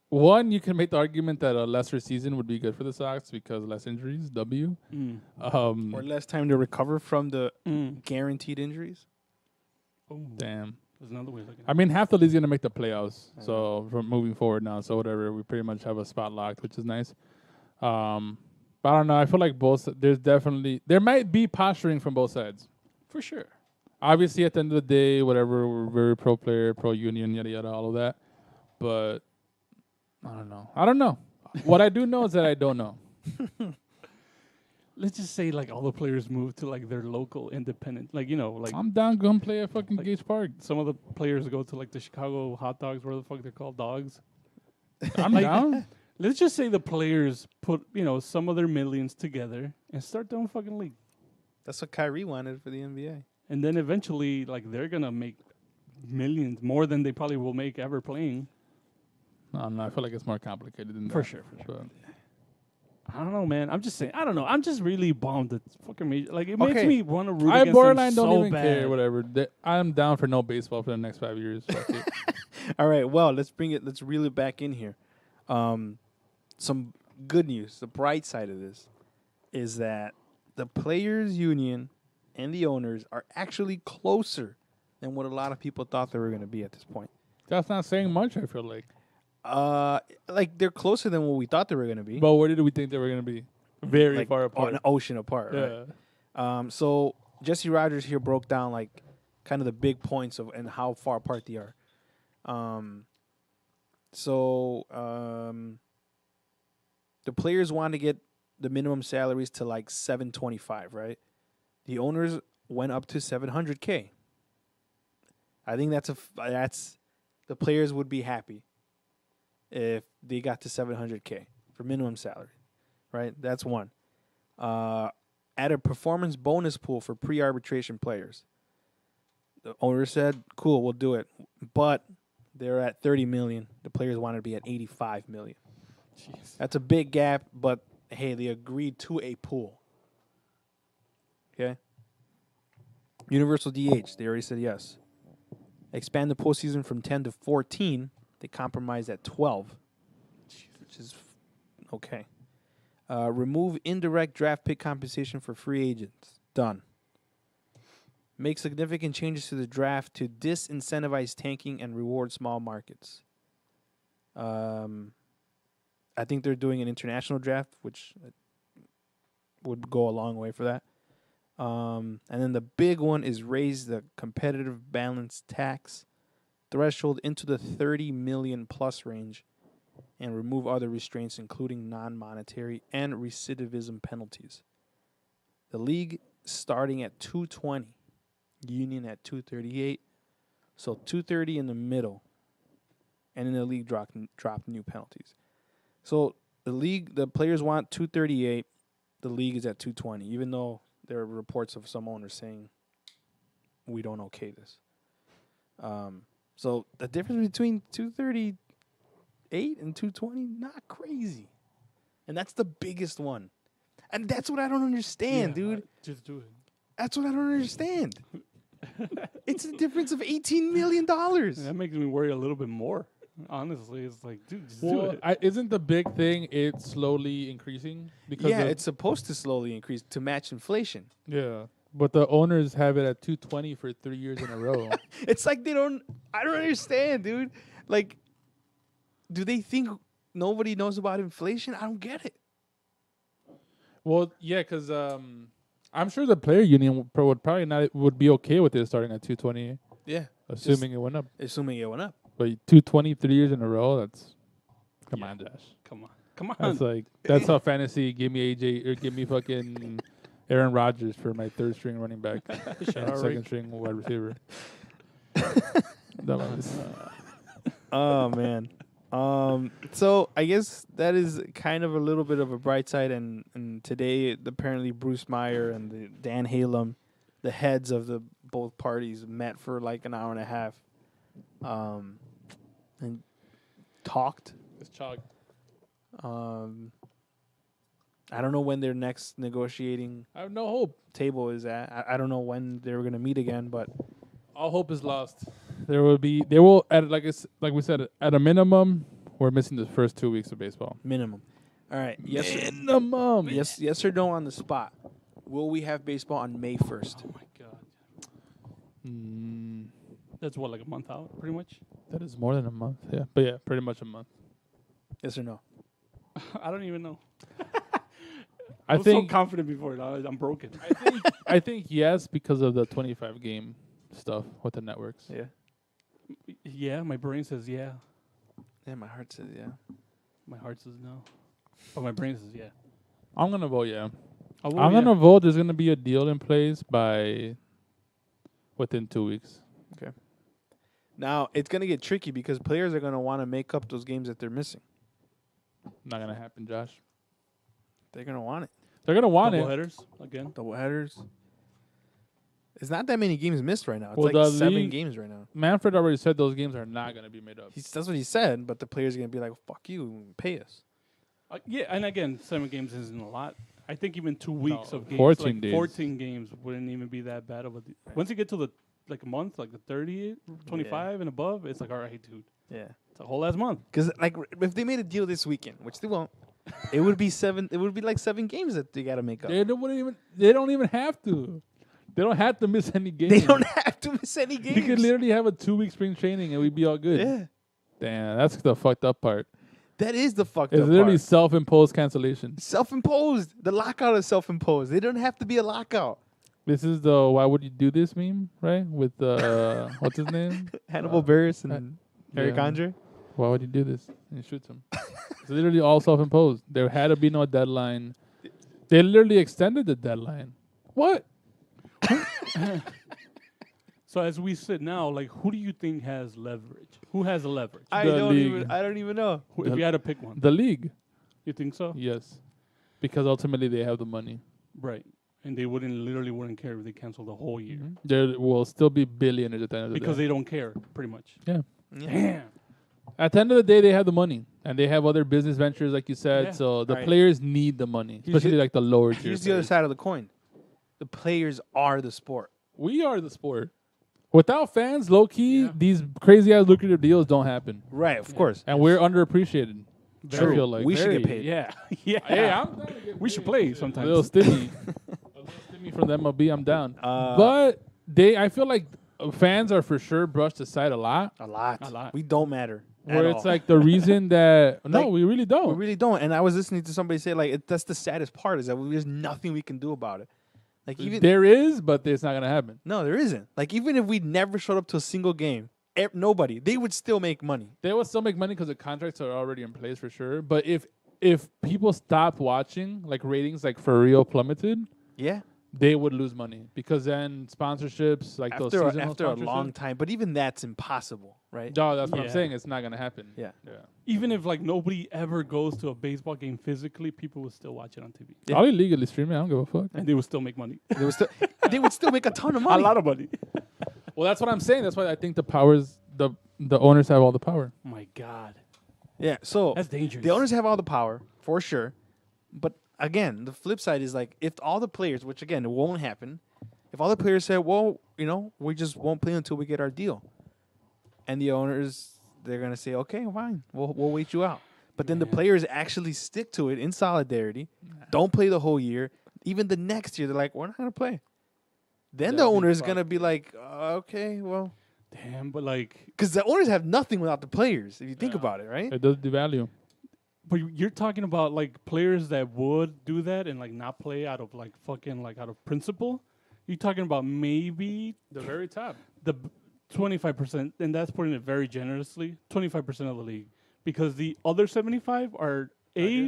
one, you can make the argument that a lesser season would be good for the Sox because less injuries, W. or less time to recover from the Mm. guaranteed injuries. Oh, Damn. there's another way of looking I mean, half the league's going to make the playoffs. So from moving forward now, so whatever, we pretty much have a spot locked, which is nice. But I don't know. I feel like there might be posturing from both sides. For sure. Obviously, at the end of the day, whatever, we're very pro player, pro union, yada, yada, all of that. But I don't know. What I do know is that I don't know. Let's just say like all the players move to like their local independent, like like I'm down. Go and play at fucking Like- Gage Park. some of the players go to like the Chicago hot dogs, where the fuck they're called, dogs. I'm Like- down. Let's just say the players put some of their millions together and start their own fucking league, That's what Kyrie wanted for the NBA. and then eventually like they're gonna make millions more than they probably will make ever playing. No, I feel like it's more complicated than For that. sure. But I don't know, man. I'm just saying. I don't know. I'm just really bummed that fucking major. Like it makes Okay. me want to root I against borderline them don't so even bad. care. Whatever. I'm down for no baseball for the next 5 years. Fuck it. All right, well, let's reel it back in here. Some good news. The bright side of this is that the players' union and the owners are actually closer than what a lot of people thought they were going to be at this point. That's not saying much. I feel like. Like they're closer than what we thought they were going to be. But where did we think they were gonna be? Very like far apart. an ocean apart. Right? Yeah. So Jesse Rogers here broke down like kind of the big points of and how far apart they are. The players want to get the minimum salaries to like $725, right? The owners went up to $700K. I think that's the players would be happy if they got to $700K for minimum salary, right? That's one. Add a performance bonus pool for pre-arbitration players. The owner said, "Cool, we'll do it," but they're at 30 million. The players wanted to be at 85 million. Jeez. That's a big gap, but hey, they agreed to a pool. Okay. Universal DH, they already said yes. Expand the postseason from 10 to 14. They compromised at 12, which is okay. Remove indirect draft pick compensation for free agents. Done. Make significant changes to the draft to disincentivize tanking and reward small markets. I think they're doing an international draft, which would go a long way for that. And then the big one is raise the competitive balance tax threshold into the 30 million plus range and remove other restraints, including non-monetary and recidivism penalties. The league starting at 220, union at 238, so 230 in the middle, and then the league dropped new penalties. So the players want 238, the league is at 220, even though there are reports of some owners saying we don't okay this. So the difference between 238 and 220, not crazy. And that's the biggest one. And that's what I don't understand, dude. Just do it. That's what I don't understand. It's a difference of $18 million. That makes me worry a little bit more. Honestly, it's like, dude, just do it. Isn't the big thing it's slowly increasing? Because Yeah, of- it's supposed to slowly increase to match inflation. yeah. But the owners have it at 220 for 3 years in a row. It's like I don't understand, dude. Like, do they think nobody knows about inflation? I don't get it. Well, yeah, because I'm sure the player union would probably not would be okay with it starting at 220, Yeah. assuming it went up. Assuming it went up. But 220 3 years in a row, that's come on, Josh. Come on. That's like that's how fantasy give me AJ or give me fucking Aaron Rodgers for my third string running back and second string wide receiver. That was Oh man. So I guess that is kind of a little bit of a bright side, and today apparently Bruce Meyer and Dan Halem, the heads of the both parties, met for like an hour and a half, and talked. it's chalk. I don't know when their next negotiating I have no hope. table is at. I don't know when they're gonna meet again, but All hope is lost. There will at like we said at a minimum we're missing the first 2 weeks of baseball. minimum. All right. Yes. Minimum. Yes or no on the spot. Will we have baseball on May 1st? Oh my god. Mm, That's what, like a month out, pretty much? that is more than a month. Yeah, but yeah, pretty much a month. Yes or no? I don't even know. I was think so confident before. I'm broken. I think yes because of the 25 game stuff with the networks. Yeah. Yeah, my brain says yeah. Yeah, my heart says yeah. My heart says no, but my brain says yeah. I'm gonna vote. Yeah, I will, I'm yeah. gonna vote. There's gonna be a deal in place within 2 weeks. Now it's gonna get tricky because players are gonna want to make up those games that they're missing. Not gonna happen, Josh. They're gonna want it. They're gonna want Double it. headers again. Double headers. It's not that many games missed right now. It's Well, like the 7 league- games right now. Manfred already said those games are not gonna be made up. That's what he said, but the players are gonna be like, "Fuck you, pay us." Yeah, and again, 7 games isn't a lot. I think even 2 weeks No, of games, 14 like days. 14 games wouldn't even be that bad of a. Once you get to the like a month, like the 30, 25 and above, it's like, all right, dude, Yeah, it's a whole last month. because like if they made a deal this weekend, which they won't, it would be 7. It would be like 7 games that they gotta make up. They don't even have to. They don't have to miss any games. They don't have to miss any You could games. literally have a 2-week spring training and we'd be all good. Yeah, Damn, that's the fucked up part. that is the fucked It's up literally part. self-imposed cancellation. Self-imposed. The lockout is self-imposed. They don't have to be a lockout. This is the "why would you do this" meme, right? With what's his name? Hannibal Buress and Eric yeah. Andre. Why would you do this? And he shoots him. It's literally all self-imposed. There had to be no deadline. They literally extended the deadline. What? So as we sit now, like, who do you think has leverage? Who has the leverage? I The don't league. even. I don't even know. If you had to pick one, The league. you think so? Yes. Because ultimately they have the money. Right. And they literally wouldn't care if they canceled the whole year There will still be billionaires at the end of the because day. they don't care, pretty much. Yeah. Damn. At the end of the day, they have the money. And they have other business ventures, like you said. Yeah. So the Right. players need the money. Here's Especially the- like the lower tier Here's the other players. side of the coin. The players are the sport. We are the sport. Without fans, low key, Yeah. these crazy ass lucrative deals don't happen. Right, of course. And we're underappreciated. I Very. feel like. We should get Very, paid. Yeah. yeah. Hey, I'm down to get we should paid. play A sometimes. little stimmy. A little stimmy from the MLB, I'm down. Uh, But I feel like fans are for sure brushed aside a lot. A lot. A lot. We don't matter. Where at it's all. like the reason that no, Like, we really don't. we really don't. And I was listening to somebody say like that's the saddest part is that there's nothing we can do about it. Like even There is, but it's not gonna happen. no, there isn't. Like even if we never showed up to a single game, nobody they would still make money. They will still make money because the contracts are already in place for sure. But if people stopped watching, like ratings like for real plummeted, Yeah, they would lose money because then sponsorships like those after seasonal a long sponsorships- time. But even that's impossible, right? No, that's what I'm Yeah. saying. It's not gonna happen. Yeah. Even if like nobody ever goes to a baseball game physically, people will still watch it on TV. Yeah. I'll illegally stream it. I don't give a fuck. And they will still make money. They would still they would still make a ton of money. A lot of money. Well, that's what I'm saying. That's why I think the owners have all the power. My God. Yeah, so That's dangerous. the owners have all the power for sure. But again, the flip side is like if all the players, which again it won't happen, if all the players say, "Well, we just won't play until we get our deal," and the owners they're gonna say, "Okay, fine, we'll wait you out." But then the Yeah. players actually stick to it in solidarity, don't play the whole year. Even the next year, they're like, "We're not gonna play." Then the That'd be owner's fucked. gonna be like, "Okay, well," Damn, but like, because the owners have nothing without the players. If you think Yeah. about it, right? It does devalue. but you're talking about like players that would do that and like not play out of like fucking like out of principle. You're talking about maybe The very top. the 25%, and that's putting it very generously, 25% of the league, because the other 75 are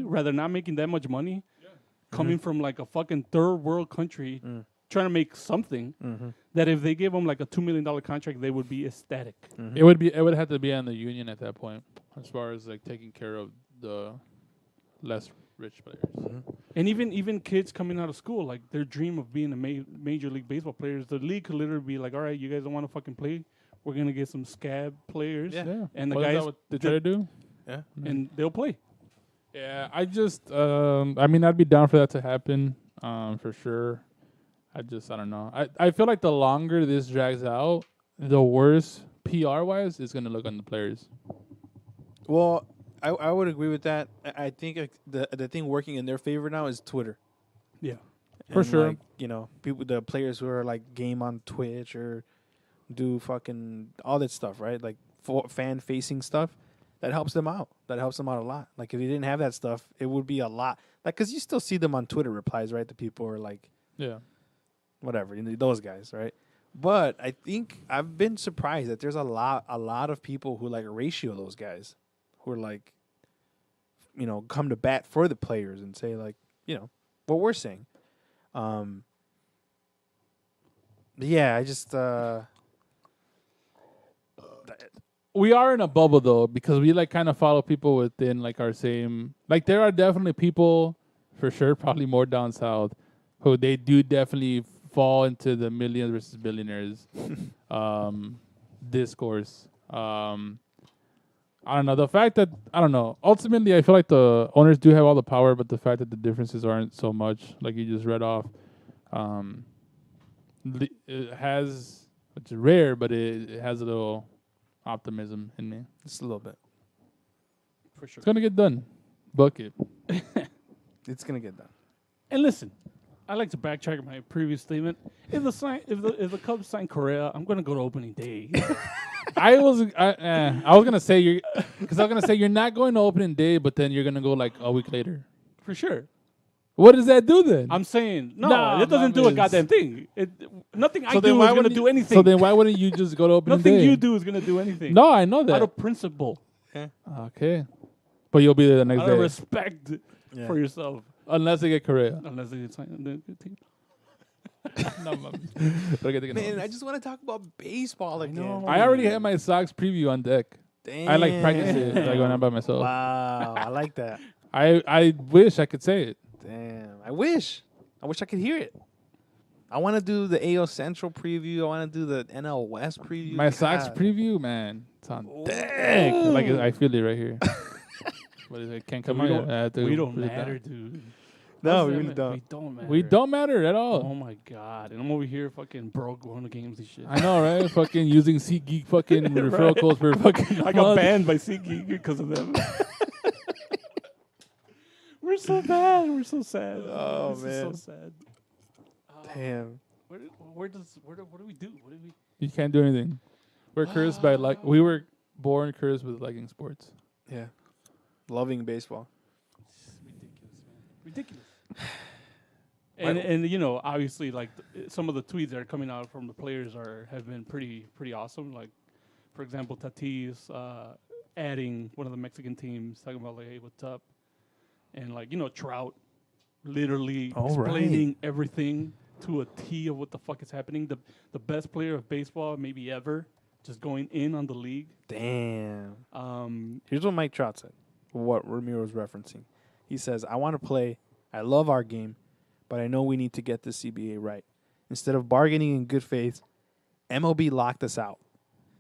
rather not making that much money, coming from like a fucking third world country, trying to make something. That if they gave them like a $2 million contract, they would be ecstatic. It would have to be on the union at that point, as far as like taking care of the less rich players. And even kids coming out of school, like their dream of being a major league baseball players, the league could literally be like, all right, you guys don't want to fucking play, we're gonna get some scab players, Yeah. and the Wasn't that guys what they try to do? Yeah. and they'll play. Yeah, I just, I mean, I'd be down for that to happen, for sure. I don't know. I feel like the longer this drags out, the worse PR-wise it's going to look on the players. Well, I would agree with that. I think like, the thing working in their favor now is Twitter. Yeah. For And, sure. like, people, the players who are like game on Twitch or do fucking all that stuff, right? Like fan facing stuff. That helps them out. That helps them out a lot. Like if they didn't have that stuff, it would be a lot. Like because you still see them on Twitter replies, right? The people are like, Yeah. whatever, those guys, right? But I think I've been surprised that there's a lot of people who like ratio those guys, who are like come to bat for the players and say like, what we're saying. Yeah, I just We are in a bubble though, because we like kind of follow people within like our same. Like there are definitely people, for sure, probably more down south, who they do definitely fall into the millions versus billionaires discourse. I don't know. The fact that ultimately I feel like the owners do have all the power, but the fact that the differences aren't so much, like you just read off, it has, it's rare, but it has a little optimism in me. just a little bit. For sure. It's gonna get done. Bucket. It's gonna get done. And listen, I like to backtrack my previous statement. If the Cubs sign Correa, I'm gonna go to opening day. I was gonna say you're not going to opening day, but then you're gonna go like a week later. For sure. What does that do then? I'm saying no. Nah, it doesn't do a mames. goddamn thing. Nothing I So then do why is gonna wouldn't do you- anything. So then why wouldn't you just go to opening nothing day? you do is gonna do anything. No, I know Out that. of principle, Okay, but you'll be there the next out of day, respect Yeah. for yourself, unless they get Korea. unless they sign the good team. No, Man, I just want to talk about baseball again. know. I already have my Sox preview on deck. I like practice it like when I'm by myself. Wow, I like that. I wish I could say it. Damn, I wish I could hear it. I want to do the AL Central preview. I want to do the NL West preview. My Sox God. preview, man, it's on deck. Like I feel it right here. But it can't come We out. don't, I have to we don't put it matter, down. dude. No, How's we that, really man? don't. We don't matter. We don't matter at all. Oh my god! And I'm over here fucking broke going to games and shit. I know, right? Fucking using SeatGeek fucking referral codes for fucking. I got banned by SeatGeek because of them. We're so bad. We're so sad. Oh, This is man. so sad. Damn. What do we do? What do we? You can't do anything. We're cursed by like we were born cursed with liking sports. Yeah. Loving baseball. Ridiculous, man. Ridiculous. And obviously, like some of the tweets that are coming out from the players have been pretty awesome. Like, for example, Tatis adding one of the Mexican teams, talking about like, hey, what's up? And like Trout, literally All right. explaining everything to a T of what the fuck is happening. The best player of baseball maybe ever, just going in on the league. Damn. Um, Here's what Mike Trout said. What Ramiro was referencing. He says, "I want to play. I love our game, but I know we need to get the CBA right. Instead of bargaining in good faith, MLB locked us out.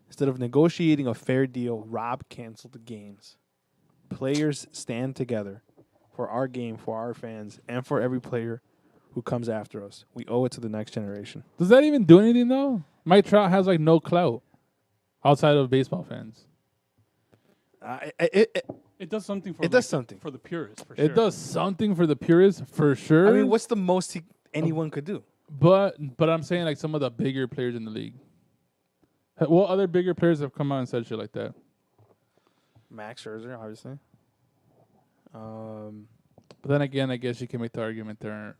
Instead of negotiating a fair deal, Rob canceled the games. Players stand together for our game, for our fans, and for every player who comes after us. We owe it to the next generation." Does that even do anything though? Mike Trout has like no clout outside of baseball fans. it does something for It does something. for the purists. For sure. It does something for the purists for sure. I mean, what's the most anyone could do? But I'm saying like some of the bigger players in the league. What other bigger players have come out and said shit like that? Max Scherzer, obviously. But then again, I guess you can make the argument there aren't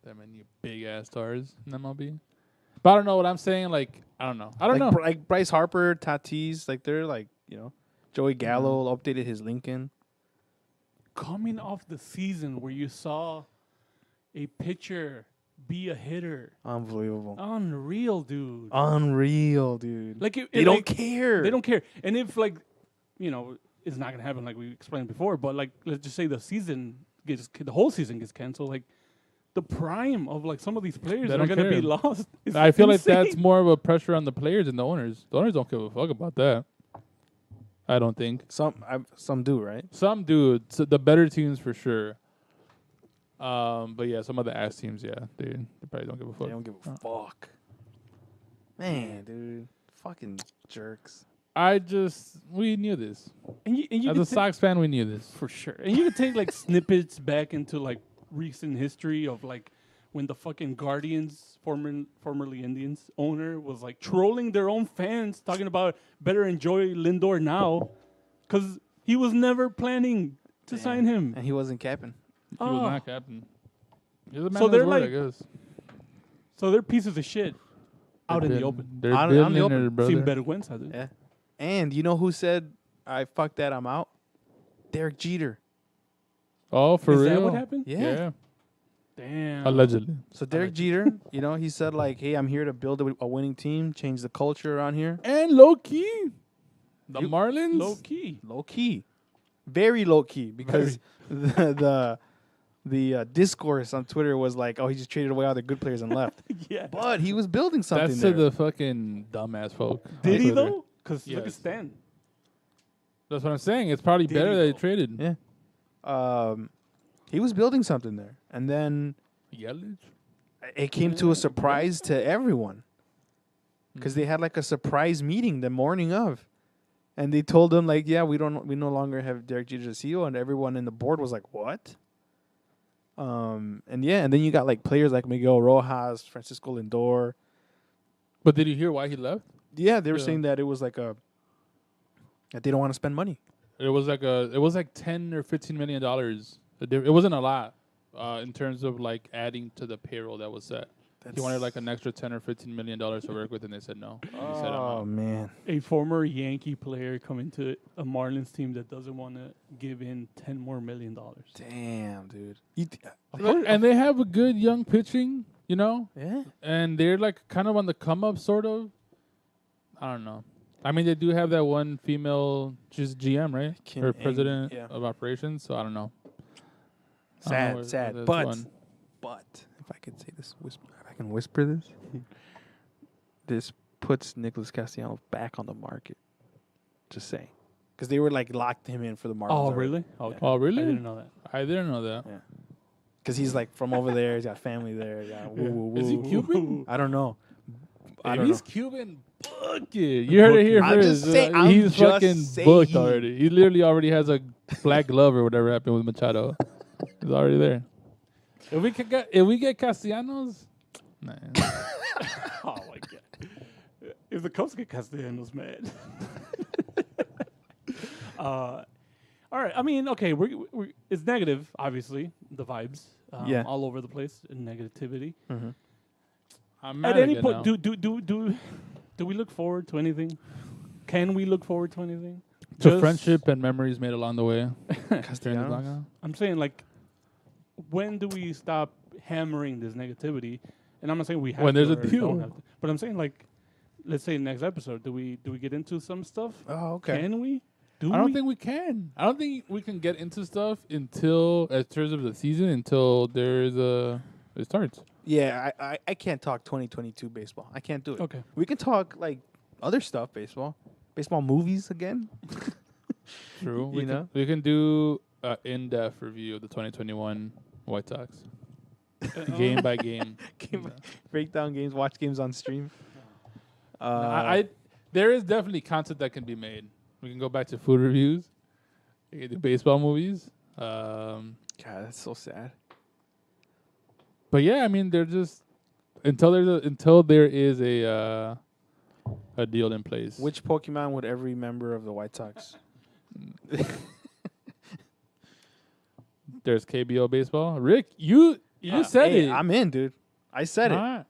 that many big ass stars in MLB. But I don't know what I'm saying. Like I don't know. I don't know. Like Bryce Harper, Tatis, like they're like, Joey Gallo updated his LinkedIn. coming off the season where you saw a pitcher be a hitter. Unbelievable. Unreal, dude. Unreal, dude. Like They don't care. They don't care. And if it's not gonna happen like we explained before. But like, let's just say the whole season gets canceled. Like, the prime of like some of these players They are don't gonna be care. lost. It's I feel like insane. that's more of a pressure on the players than the owners. The owners don't give a fuck about that. I don't think. Some do, right? Some do. So the better teams for sure. But yeah, some of the ass teams, yeah, they probably don't give a fuck. They don't give a fuck. Man, dude. Fucking jerks. We knew this. And you As could a Sox fan, we knew this. for sure. And you could take like snippets back into like recent history of like when the fucking Guardians, formerly Indians owner was like trolling their own fans, talking about better enjoy Lindor now, because he was never planning to sign him. And he wasn't capping. He was not captain. He's a man So of his they're word, like- I guess. So they're pieces of shit out in the open. They're Out in the billionaires, open. brother. Sin vergüenza, dude. Yeah. And you know who said, "I fucked that, I'm out"? Derek Jeter. Oh, for Is real? that what happened? Yeah. Damn. Allegedly. So Derek Jeter, he said like, "Hey, I'm here to build a winning team, change the culture around here." And low key, the Marlins. Low key. Low key, very low key, because the discourse on Twitter was like, "Oh, he just traded away all the good players and left." Yeah. But he was building something That's there. to the fucking dumbass folk. on Did he Twitter. though? Because look at Yes. Stan. That's what I'm saying. It's probably Did better he that he though? traded. Yeah. He was building something there, and then Yelich. it came to a surprise to everyone, because they had like a surprise meeting the morning of, and they told him like, "Yeah, we no longer have Derek Jeter as CEO," and everyone in the board was like, "What?" And then you got like players like Miguel Rojas, Francisco Lindor. But did you hear why he left? Yeah, they were Yeah. saying that it was that they don't want to spend money. It was like 10 or 15 million dollars. It wasn't a lot in terms of like adding to the payroll that was set. He wanted like an extra 10 or 15 million dollars to work with, and they said no. He said, I'm Oh out. man, A former Yankee player coming to a Marlins team that doesn't want to give in $10 more million. damn, dude. Look, and they have a good young pitching, Yeah. and they're like kind of on the come up, sort of. I don't know. I mean, they do have that one female, she's GM, right? Kim Or Ng, president yeah. of operations. So I don't know. I don't know where Sad. that's But one. if I could say this, if I can whisper this, this puts Nicholas Castellanos back on the market. Just saying, because they were like locked him in for the Marlins. Oh, already. really? Okay. Oh, I really? didn't know that. I didn't know that. Because he's like from over there. He's got family there. Yeah. Woo, woo, woo. Is he Cuban? I don't know. I If don't he's know. Cuban, book it. You heard it here I'm first. just saying- I'm He's just fucking booked saying. already. He literally already has a black glove or whatever happened with Machado. He's already there. If we get Castellanos, nah. Oh, my God. If the Cubs get Castellanos mad. All right. I mean, okay, it's negative, obviously, the vibes. Yeah. All over the place, and negativity. I'm mad At any again point, now. do we look forward to anything? Can we look forward to anything? To Just- friendship and memories made along the way. during the Castellanos? saga. I'm saying, like, when do we stop hammering this negativity? And I'm not saying we have When to there's a or deal. don't have to. But I'm saying, like, let's say next episode, do we get into some stuff? Oh, okay. Can we? I don't think we can. I don't think we can get into stuff until, in terms of the season, until it starts. Yeah, I can't talk 2022 baseball. I can't do it. Okay. We can talk like other stuff, baseball movies again. True. You know? We can do an in-depth review of the 2021 White Sox, game by game. Break down games, watch games on stream. There is definitely content that can be made. We can go back to food reviews. We can do baseball movies. God, that's so sad. But yeah, I mean, they're just until there is a deal in place. Which Pokemon would every member of the White Sox? There's KBO baseball. Rick, you said Hey, it. I'm in, dude. I said it. Alright.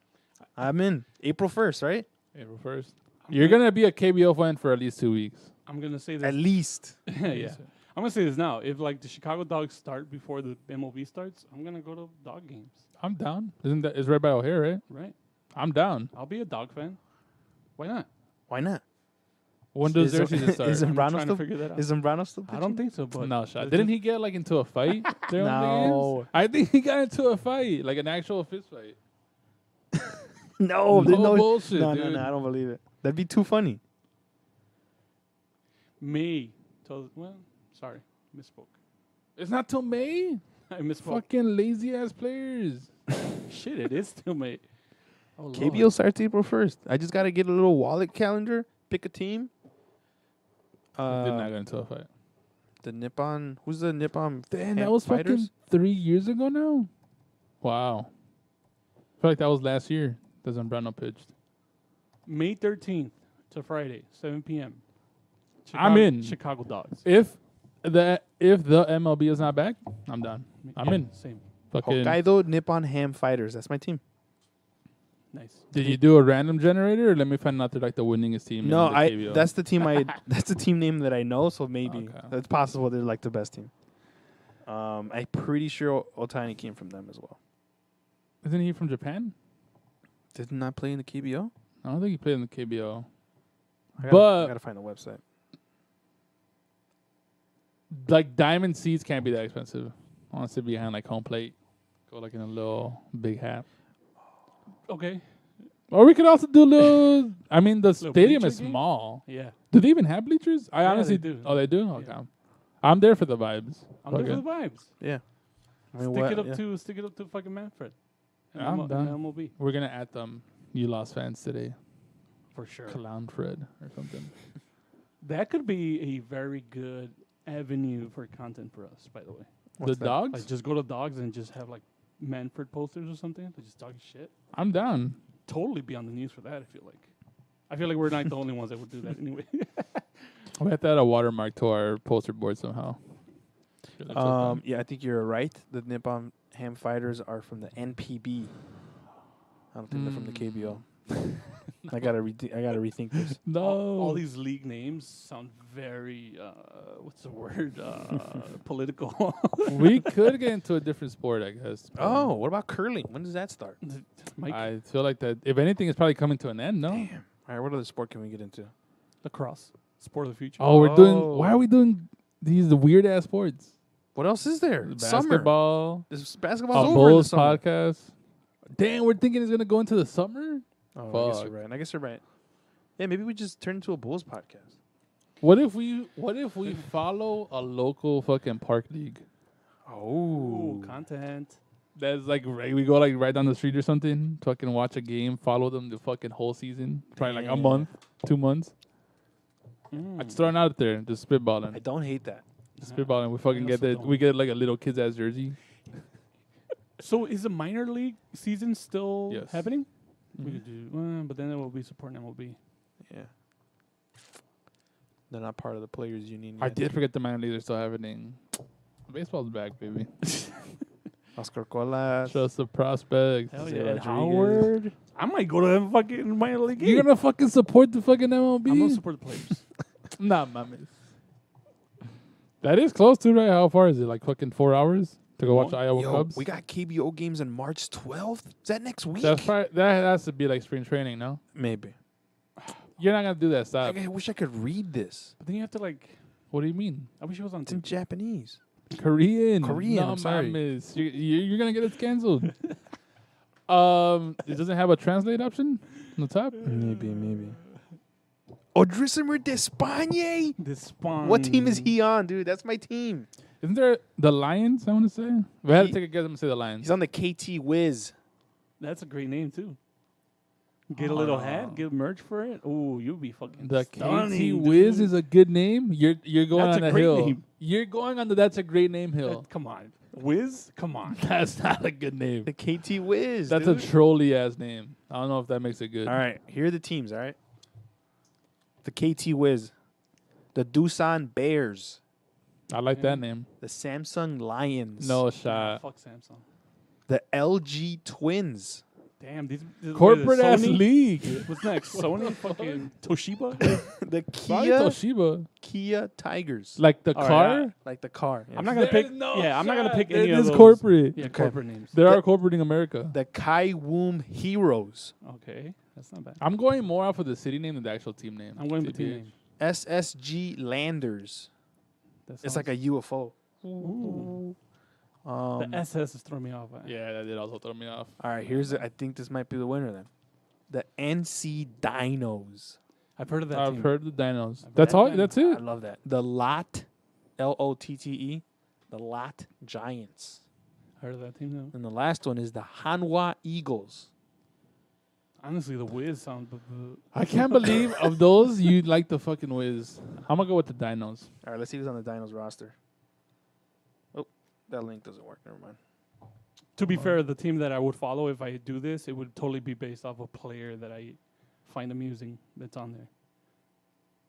I'm in. April 1st, right? April 1st. You're gonna be a KBO fan for at least 2 weeks. I'm gonna say At this. least. Yeah. I'm gonna say this now. If like the Chicago Dogs start before the MLB starts, I'm gonna go to dog games. I'm down. It's right by O'Hare, right? Right? I'm down. I'll be a dog fan. Why not? Why not? When does their season start? Is I'm Zambrano trying still? to figure that out. Is Zambrano still? I don't think so, but No shot. it's Didn't just- he get like into a fight? during the No. games? I think he got into a fight, like an actual fist fight. No, No no bullshit, No, dude. I don't believe it. That'd be too funny. May. Well, sorry, misspoke. It's not till May. I misspoke. Fucking lazy ass players. Shit, it is still May. Oh, Lord. KBO starts April 1st. I just got to get a little wallet calendar, pick a team. Did not get into a fight. The Nippon. Who's the Nippon? Damn, that was fucking 3 years ago now. Wow. I feel like that was last year. The Zambrano pitched. May 13th to Friday, 7 p.m. I'm in. Chicago Dogs. If the MLB is not back, I'm done. I'm Yeah, in. Same. Fucking. Hokkaido Nippon Ham Fighters. That's my team. Nice. Did you do a random generator, or let me find out they're like the winningest team? No, in the KBO? that's the team that's the team name that I know, so maybe Okay. it's possible they're like the best team. I'm pretty sure Otani came from them as well. Isn't he from Japan? Didn't I play in the KBO? I don't think he played in the KBO. I But gotta find the website. like diamond seeds can't be that expensive. I want to sit behind like home plate, go like in a little big hat. Okay. Or we could also do little. I mean, the Little stadium bleacher is game? small. Yeah. Do they even have bleachers? I Yeah, honestly they do. Oh, they do. Okay, Yeah. I'm there for the vibes. I'm there Okay. for the vibes. Yeah. I mean, Stick it up to fucking Manfred. And I'm done. and MLB. We're gonna at them. You lost fans today. For sure. Clown Fred or something. That could be a very good avenue for content for us, by the way. What's the that? dogs. Like, just go to Dogs and just have, like, Manfred posters or something. They're just talking shit. I'm down. Totally be on the news for that, I feel like. I feel like we're not the only ones that would do that anyway. We have to add a watermark to our poster board somehow. It looks so fun. Yeah, I think you're right. The Nippon Ham Fighters are from the NPB. I don't think they're from the KBO. I gotta rethink this. No. All these league names sound very, what's the word? Political. We could get into a different sport, I guess. but Oh, what about curling? When does that start? Mike, I feel like that. If anything, it's probably coming to an end. No. All right, what other sport can we get into? lacrosse. Sport of the future. Oh, we're doing. Oh. Why are we doing these weird ass sports? What else is there? Summer. Basketball. This basketball's A over in the Bulls summer. podcast. Dang, we're thinking it's gonna go into the summer. Oh, I guess Fuck. you're right. I guess you're right. Yeah, maybe we just turn into a Bulls podcast. What if we follow a local fucking park league? Ooh, content. That's like we go like right down the street or something. Fucking watch a game, follow them the fucking whole season. Probably like a Damn. month, 2 months. Mm. I just throwing it out there, just I spitballing, don't hate that. just spitballing. We fucking I get also that. don't. We get like a little kid's ass jersey. So is the minor league season still Yes. happening? We Mhm. could do, but then it will be supporting MLB. Yeah. They're not part of the players' union. I yet. did forget the minor leagues are still happening. Baseball's back, baby. Oscar Colas. Trust the prospects. Hell Jose yeah, Rodriguez. Howard. I might go to a fucking minor league game. You're gonna fucking support the fucking MLB? I'm gonna support the players. Nah, mames. That is close to right. How far is it? Like fucking 4 hours to go watch the Iowa Yo, Cubs. we got KBO games on March 12th. Is that next week? That's probably, that has to be like spring training, no? Maybe. You're not gonna do that. Stop. I wish I could read this. But then you have to like. What do you mean? I wish it was on. It's in tape. Japanese. Korean. Korean, No, I'm sorry. mames. You're gonna get it canceled. It doesn't have a translate option on the top. Maybe. Odrisamer Despagne. This spawn. What team is he on, dude? That's my team. Isn't there the Lions? I want to say. If I had to He- take a guess, I'm gonna say the Lions. He's on the KT Wiz. That's a great name too. Get a little hat, get merch for it. Ooh, you'll be fucking. The stunning, KT Wiz dude. is a good name. You're going That's on a the great hill. name. You're going on the that's a great name hill. Come on, Wiz. Come on. That's not a good name. The KT Wiz. That's dude. a trolley ass name. I don't know if that makes it good. All right, here are the teams. All right, the KT Wiz, the Doosan Bears, I like that name. the Samsung Lions, No Nah, shot. fuck Samsung. the LG Twins, Damn, these Corporate ass Sony? league. What's next? Sony, fucking Toshiba. the Probably Kia Toshiba. Kia Tigers, Like the All right, car. like the car. Yeah. I'm not gonna There's pick. no yeah, I'm not gonna shot. pick It any of is those. corporate. Yeah, Okay. corporate names. There The- are corporate in America. the Kaiwoom Heroes, Okay, that's not bad. I'm going more off of the city name than the actual team name. I'm going with team TBH. name. SSG Landers. It's like a UFO. Ooh. Um, The SS is throwing me off. Yeah, that did also throw me off. all right, I think this might be the winner then. The NC Dinos. I've heard of that. I've team. heard the Dinos. I've That's heard all. that. That's I it. love that. The Lot, Lotte, the Lot Giants. Heard of that team though. And the last one is the Hanwha Eagles. Honestly, the Wiz sounds. I can't believe of those you like the fucking Wiz. I'm gonna go with the Dinos. All right, let's see who's on the Dinos roster. Oh, that link doesn't work. Never mind. To be fair, the team that I would follow if I do this, it would totally be based off a player that I find amusing that's on there.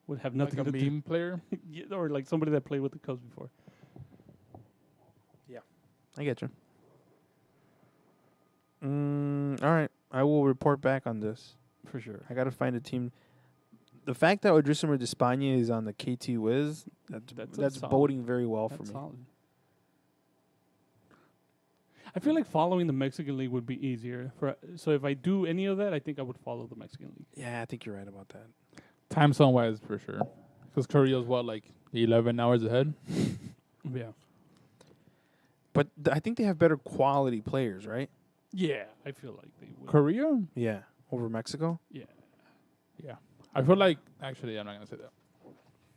Would have Like nothing a to do. meme player. Yeah, or like somebody that played with the Cubs before. I get you. All right, I will report back on this. For sure. I got to find a team. The fact that Odrisamer Despagne is on the KT Wiz, that's That's boding very well for That's me. solid. I feel like following the Mexican League would be easier. So if I do any of that, I think I would follow the Mexican League. Yeah, I think you're right about that. Time zone wise, for sure. Because Korea's what, like 11 hours ahead? Yeah. But I think they have better quality players, right? Yeah, I feel like they would. Korea? Yeah, over Mexico. Yeah. Yeah. I feel like, actually, I'm not going to say that.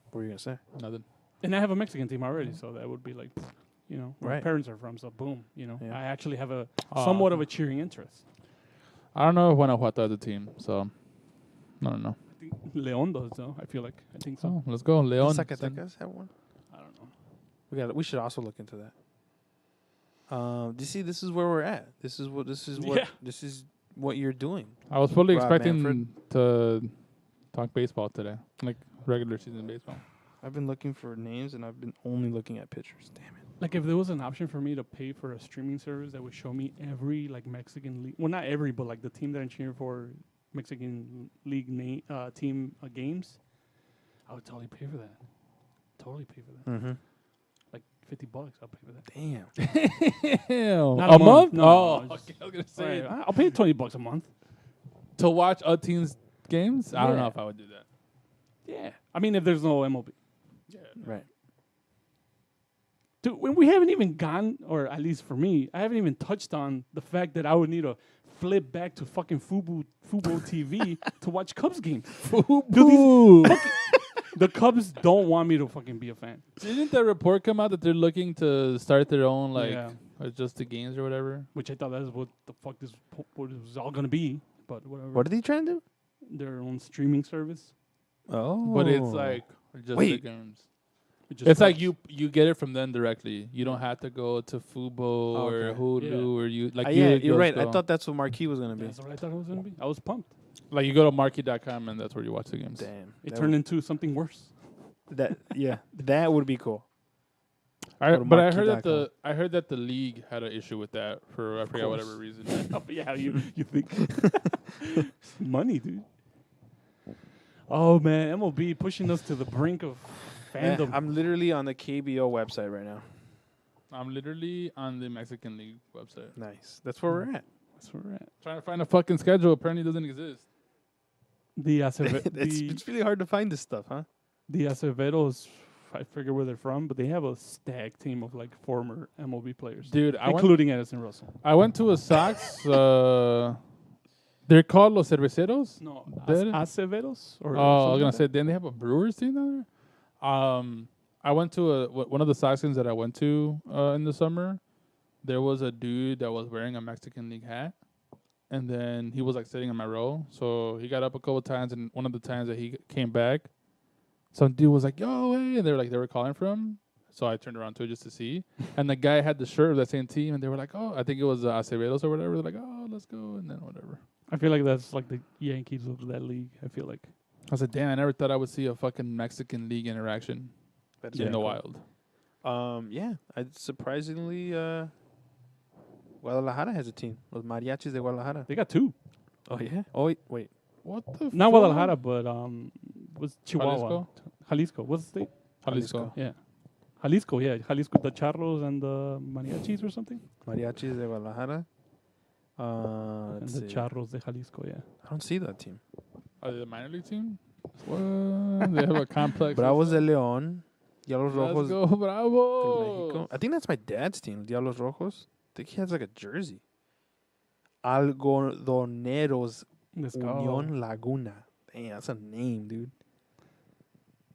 What were you gonna say? Nothing. And I have a Mexican team already, so that would be like, where my Right. parents are from, so boom, Yeah. I actually have a somewhat of a cheering interest. I don't know if Guanajuato has a team, so I don't know. I think León does, though. I think so. Oh, let's go. Leon. Zacatecas have one. I don't know. We should also look into that. Do you see? This is where we're at. This is what you're doing. I was fully Rob expecting Manfred. to talk baseball today, like regular season baseball. I've been looking for names, and I've been only looking at pictures. Damn it. Like if there was an option for me to pay for a streaming service that would show me every like Mexican league, well not every, but like the team that I'm cheering for, Mexican league team games, I would totally pay for that. Totally pay for that. Mm-hmm. Like $50, I'll pay for that. Damn. Not a a month? month. No, Oh, no, just- okay, I was gonna say Right, I'll pay $20 a month. to watch a team's games. I don't know Yeah. if I would do that. Yeah, I mean if there's no MLB, Right. dude. When we haven't even gone, or at least for me, I haven't even touched on the fact that I would need to flip back to fucking Fubo TV to watch Cubs games. The Cubs don't want me to fucking be a fan. Didn't the report come out that they're looking to start their own Yeah. just the games or whatever? Which I thought that's what the fuck what it was all gonna be, but whatever. What are they trying to do? Their own streaming service. Oh. But it's like just Wait. the games. It just It's like sucks. you get it from them directly. You don't have to go to Fubo or Okay. Hulu Yeah. or you like. yeah, you you're just right. I go- thought that's what Marquee was gonna be. That's what I thought it was gonna be. I was pumped. like you go to marquee.com and that's where you watch the games. Damn. It That turned into something worse. that would be cool. I, Go to but I heard that marquee.com. the league had an issue with that for I forget course. whatever reason. Oh, but yeah, you think money, dude. Oh man, MLB pushing us to the brink of fandom. I'm literally on the KBO website right now. I'm literally on the Mexican League website Nice. That's where we're at. That's where we're at. trying to find a fucking schedule. Apparently, it doesn't exist. The Acevedos, It's really hard to find this stuff, huh? the Acevedos, I forget where they're from, but they have a stacked team of like former MLB players, Dude, including Edison Russell. I went to a Sox. They're called Los Cerveceros. No, Did it? Acevedos. Or Oh, I was something gonna like say, then they have a Brewers team down there. I went to one of the Sox games that I went to in the summer. There was a dude that was wearing a Mexican League hat, and then he was like sitting in my row. So he got up a couple times, and one of the times that he came back, some dude was like, "Yo, hey!" and they were calling for him. So I turned around to it just to see, and the guy had the shirt of that same team, and they were like, "Oh, I think it was Acevedos or whatever." They're like, "Oh, let's go," and then whatever. I feel like that's like the Yankees of that league. I feel like. I said, "Damn, I never thought I would see a fucking Mexican League interaction That's in the really wild." cool. Yeah. Surprisingly, Guadalajara has a team. Los Mariachis de Guadalajara. They got two. Oh yeah. Oh wait. What the? Not fuck? Guadalajara, but was Chihuahua. Jalisco? Jalisco. What's the state? Jalisco. Yeah. Jalisco, yeah. Jalisco, the Charros and the Mariachis or something? Mariachis de Guadalajara. And Let's the see. Charros de Jalisco, yeah. I don't see that team. Are they the minor league team? What? They have a complex. Bravos de system. León. Diablos Let's Rojos go, de Bravo! Mexico. I think that's my dad's team. Diablos Rojos. I think he has like a jersey. Algodoneros Let's go. Unión Laguna. Damn, that's a name, dude.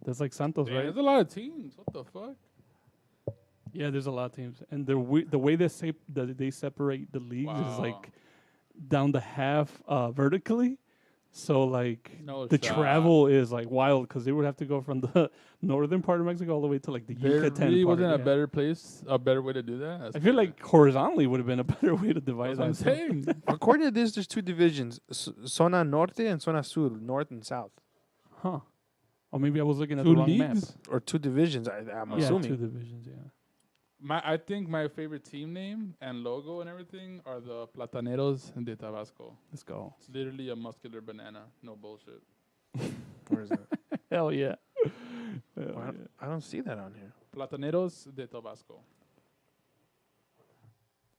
That's like Santos, Damn, right? There's a lot of teams. What the fuck? Yeah, there's a lot of teams. And the way they separate the leagues is Wow. like down the half vertically. So like No the shot. travel is like wild because they would have to go from the northern part of Mexico all the way to like the There Yucatan really part. wasn't a yeah. better place, a better way to do that. That's I feel crazy. like horizontally would have been a better way to divide That's what I'm that. saying. According to this, there's two divisions: Zona Norte and Zona Sur, North and South, Huh. Or maybe I was looking at Two the wrong map. leagues? or two divisions. I'm Yeah, two assuming. divisions, yeah. I think my favorite team name and logo and everything are the Plataneros de Tabasco. Let's go. It's literally a muscular banana. No bullshit. Where is that? Hell yeah. I don't see that on here. Plataneros de Tabasco.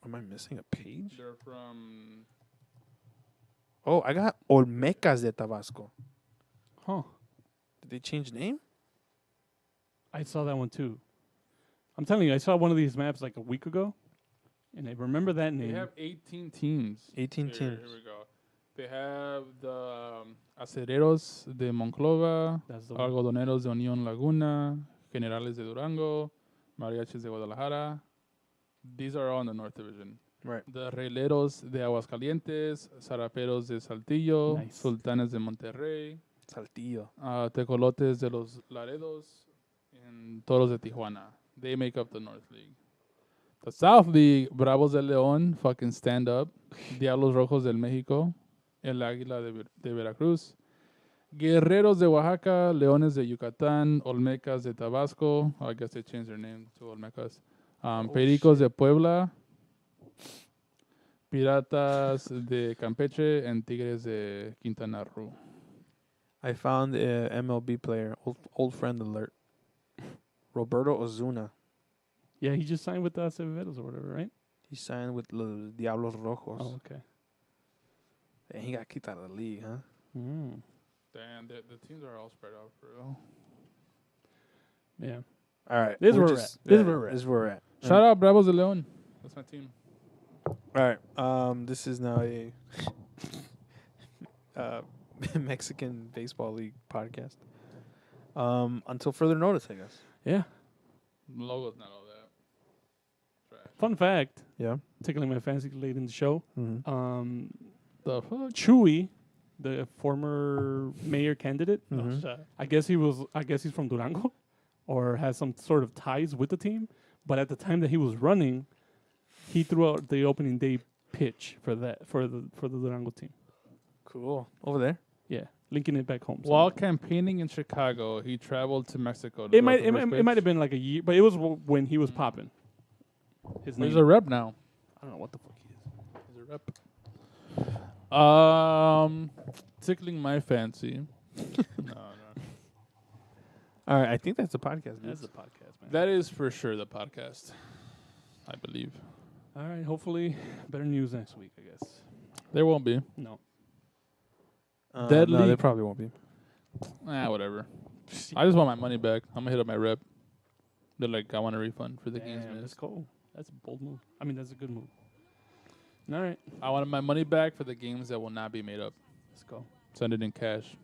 Am I missing a page? They're from. Oh, I got Olmecas de Tabasco. Huh. Did they change name? I saw that one too. I'm telling you, I saw one of these maps like a week ago, and I remember that They name. have 18 teams. 18 Here teams. we go. They have the Acereros de Monclova, That's the one. Algodoneros de Unión Laguna, Generales de Durango, Mariachis de Guadalajara. These are all in the North Division. Right. The Reileros de Aguascalientes, Zaraperos de Saltillo, Nice. Sultanes de Monterrey, Saltillo. Tecolotes de los Laredos, and Toros de Tijuana. They make up the North League. The South League, Bravos del León, fucking stand up. Diablos Rojos del México, El Águila de Veracruz, Guerreros de Oaxaca, Leones de Yucatán, Olmecas de Tabasco. I guess they changed their name to Olmecas. Pericos de Puebla, Piratas de Campeche, and Tigres de Quintana Roo. I found a MLB player, old friend alert. Roberto Ozuna. Yeah, he just signed with the Acevedos or whatever, right? He signed with Los Diablos Rojos. Oh, okay. And he got kicked out of the league, huh? Mm. Damn, the teams are all spread out for real. Yeah. All right. This is we're where we're just- at. This is yeah, where we're at. This is where we're at. Shout out Bravos de León. That's my team. All right. This is now a Mexican Baseball League podcast. Until further notice, I guess. Yeah. Logo's not all that. Trash. Fun fact, Yeah. tickling my fancy late in the show. Mm-hmm. The fuck? Chuy, the former mayor candidate, Mhm. I guess he's from Durango or has some sort of ties with the team. But at the time that he was running, he threw out the opening day pitch for the Durango team. Cool. Over there. Yeah, linking it back home. While campaigning in Chicago, he traveled to Mexico. To it throw might the it, first might- it might pitch. have been like a year, but it was when he was popping. His name. He's a rep now. I don't know what the fuck he is. He's a rep. Tickling my fancy. No. All right. I think that's the podcast. That's the podcast, man. That is for sure the podcast. I believe. All right. Hopefully, better news next week. I guess. There won't be. No. Dead No, they league. probably won't be. Whatever. I just want my money back. I'm gonna hit up my rep. They're like, I want a refund for the games Damn, that's missed. cool. That's a bold move. I mean, that's a good move. All right. I want my money back for the games that will not be made up. Let's go. Send it in cash.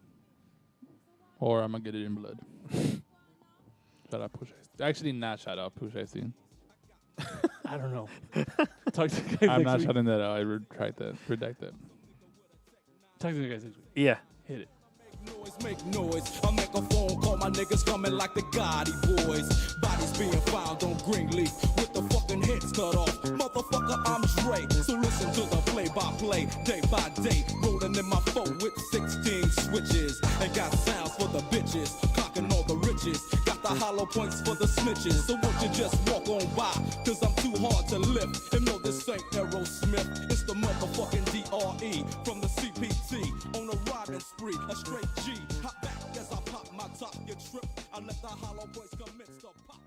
Or I'm gonna get it in blood. Shout out Push Ice. Actually, not shout out Push Ice. I don't know. Talk to you guys I'm next not week. shouting that out. I retract that. Redact that. Talk to you guys next week. Yeah. Hit it. Make noise. I make a phone call, my niggas coming like the Gotti boys. Bodies being found on Greenleaf with the fucking heads cut off. Motherfucker, I'm Dre. So listen to the play-by-play, day by day. Rolling in my phone with 16 switches. And got sounds for the bitches, cocking all the riches. Got the hollow points for the snitches. So won't you just walk on by? Cause I'm too hard to lift. And no, this ain't Aerosmith. It's the motherfucking DRE from the CPT. On a riding spree, a straight G. Hop back as I pop my top, you trip. I let the hollow boys commence to pop.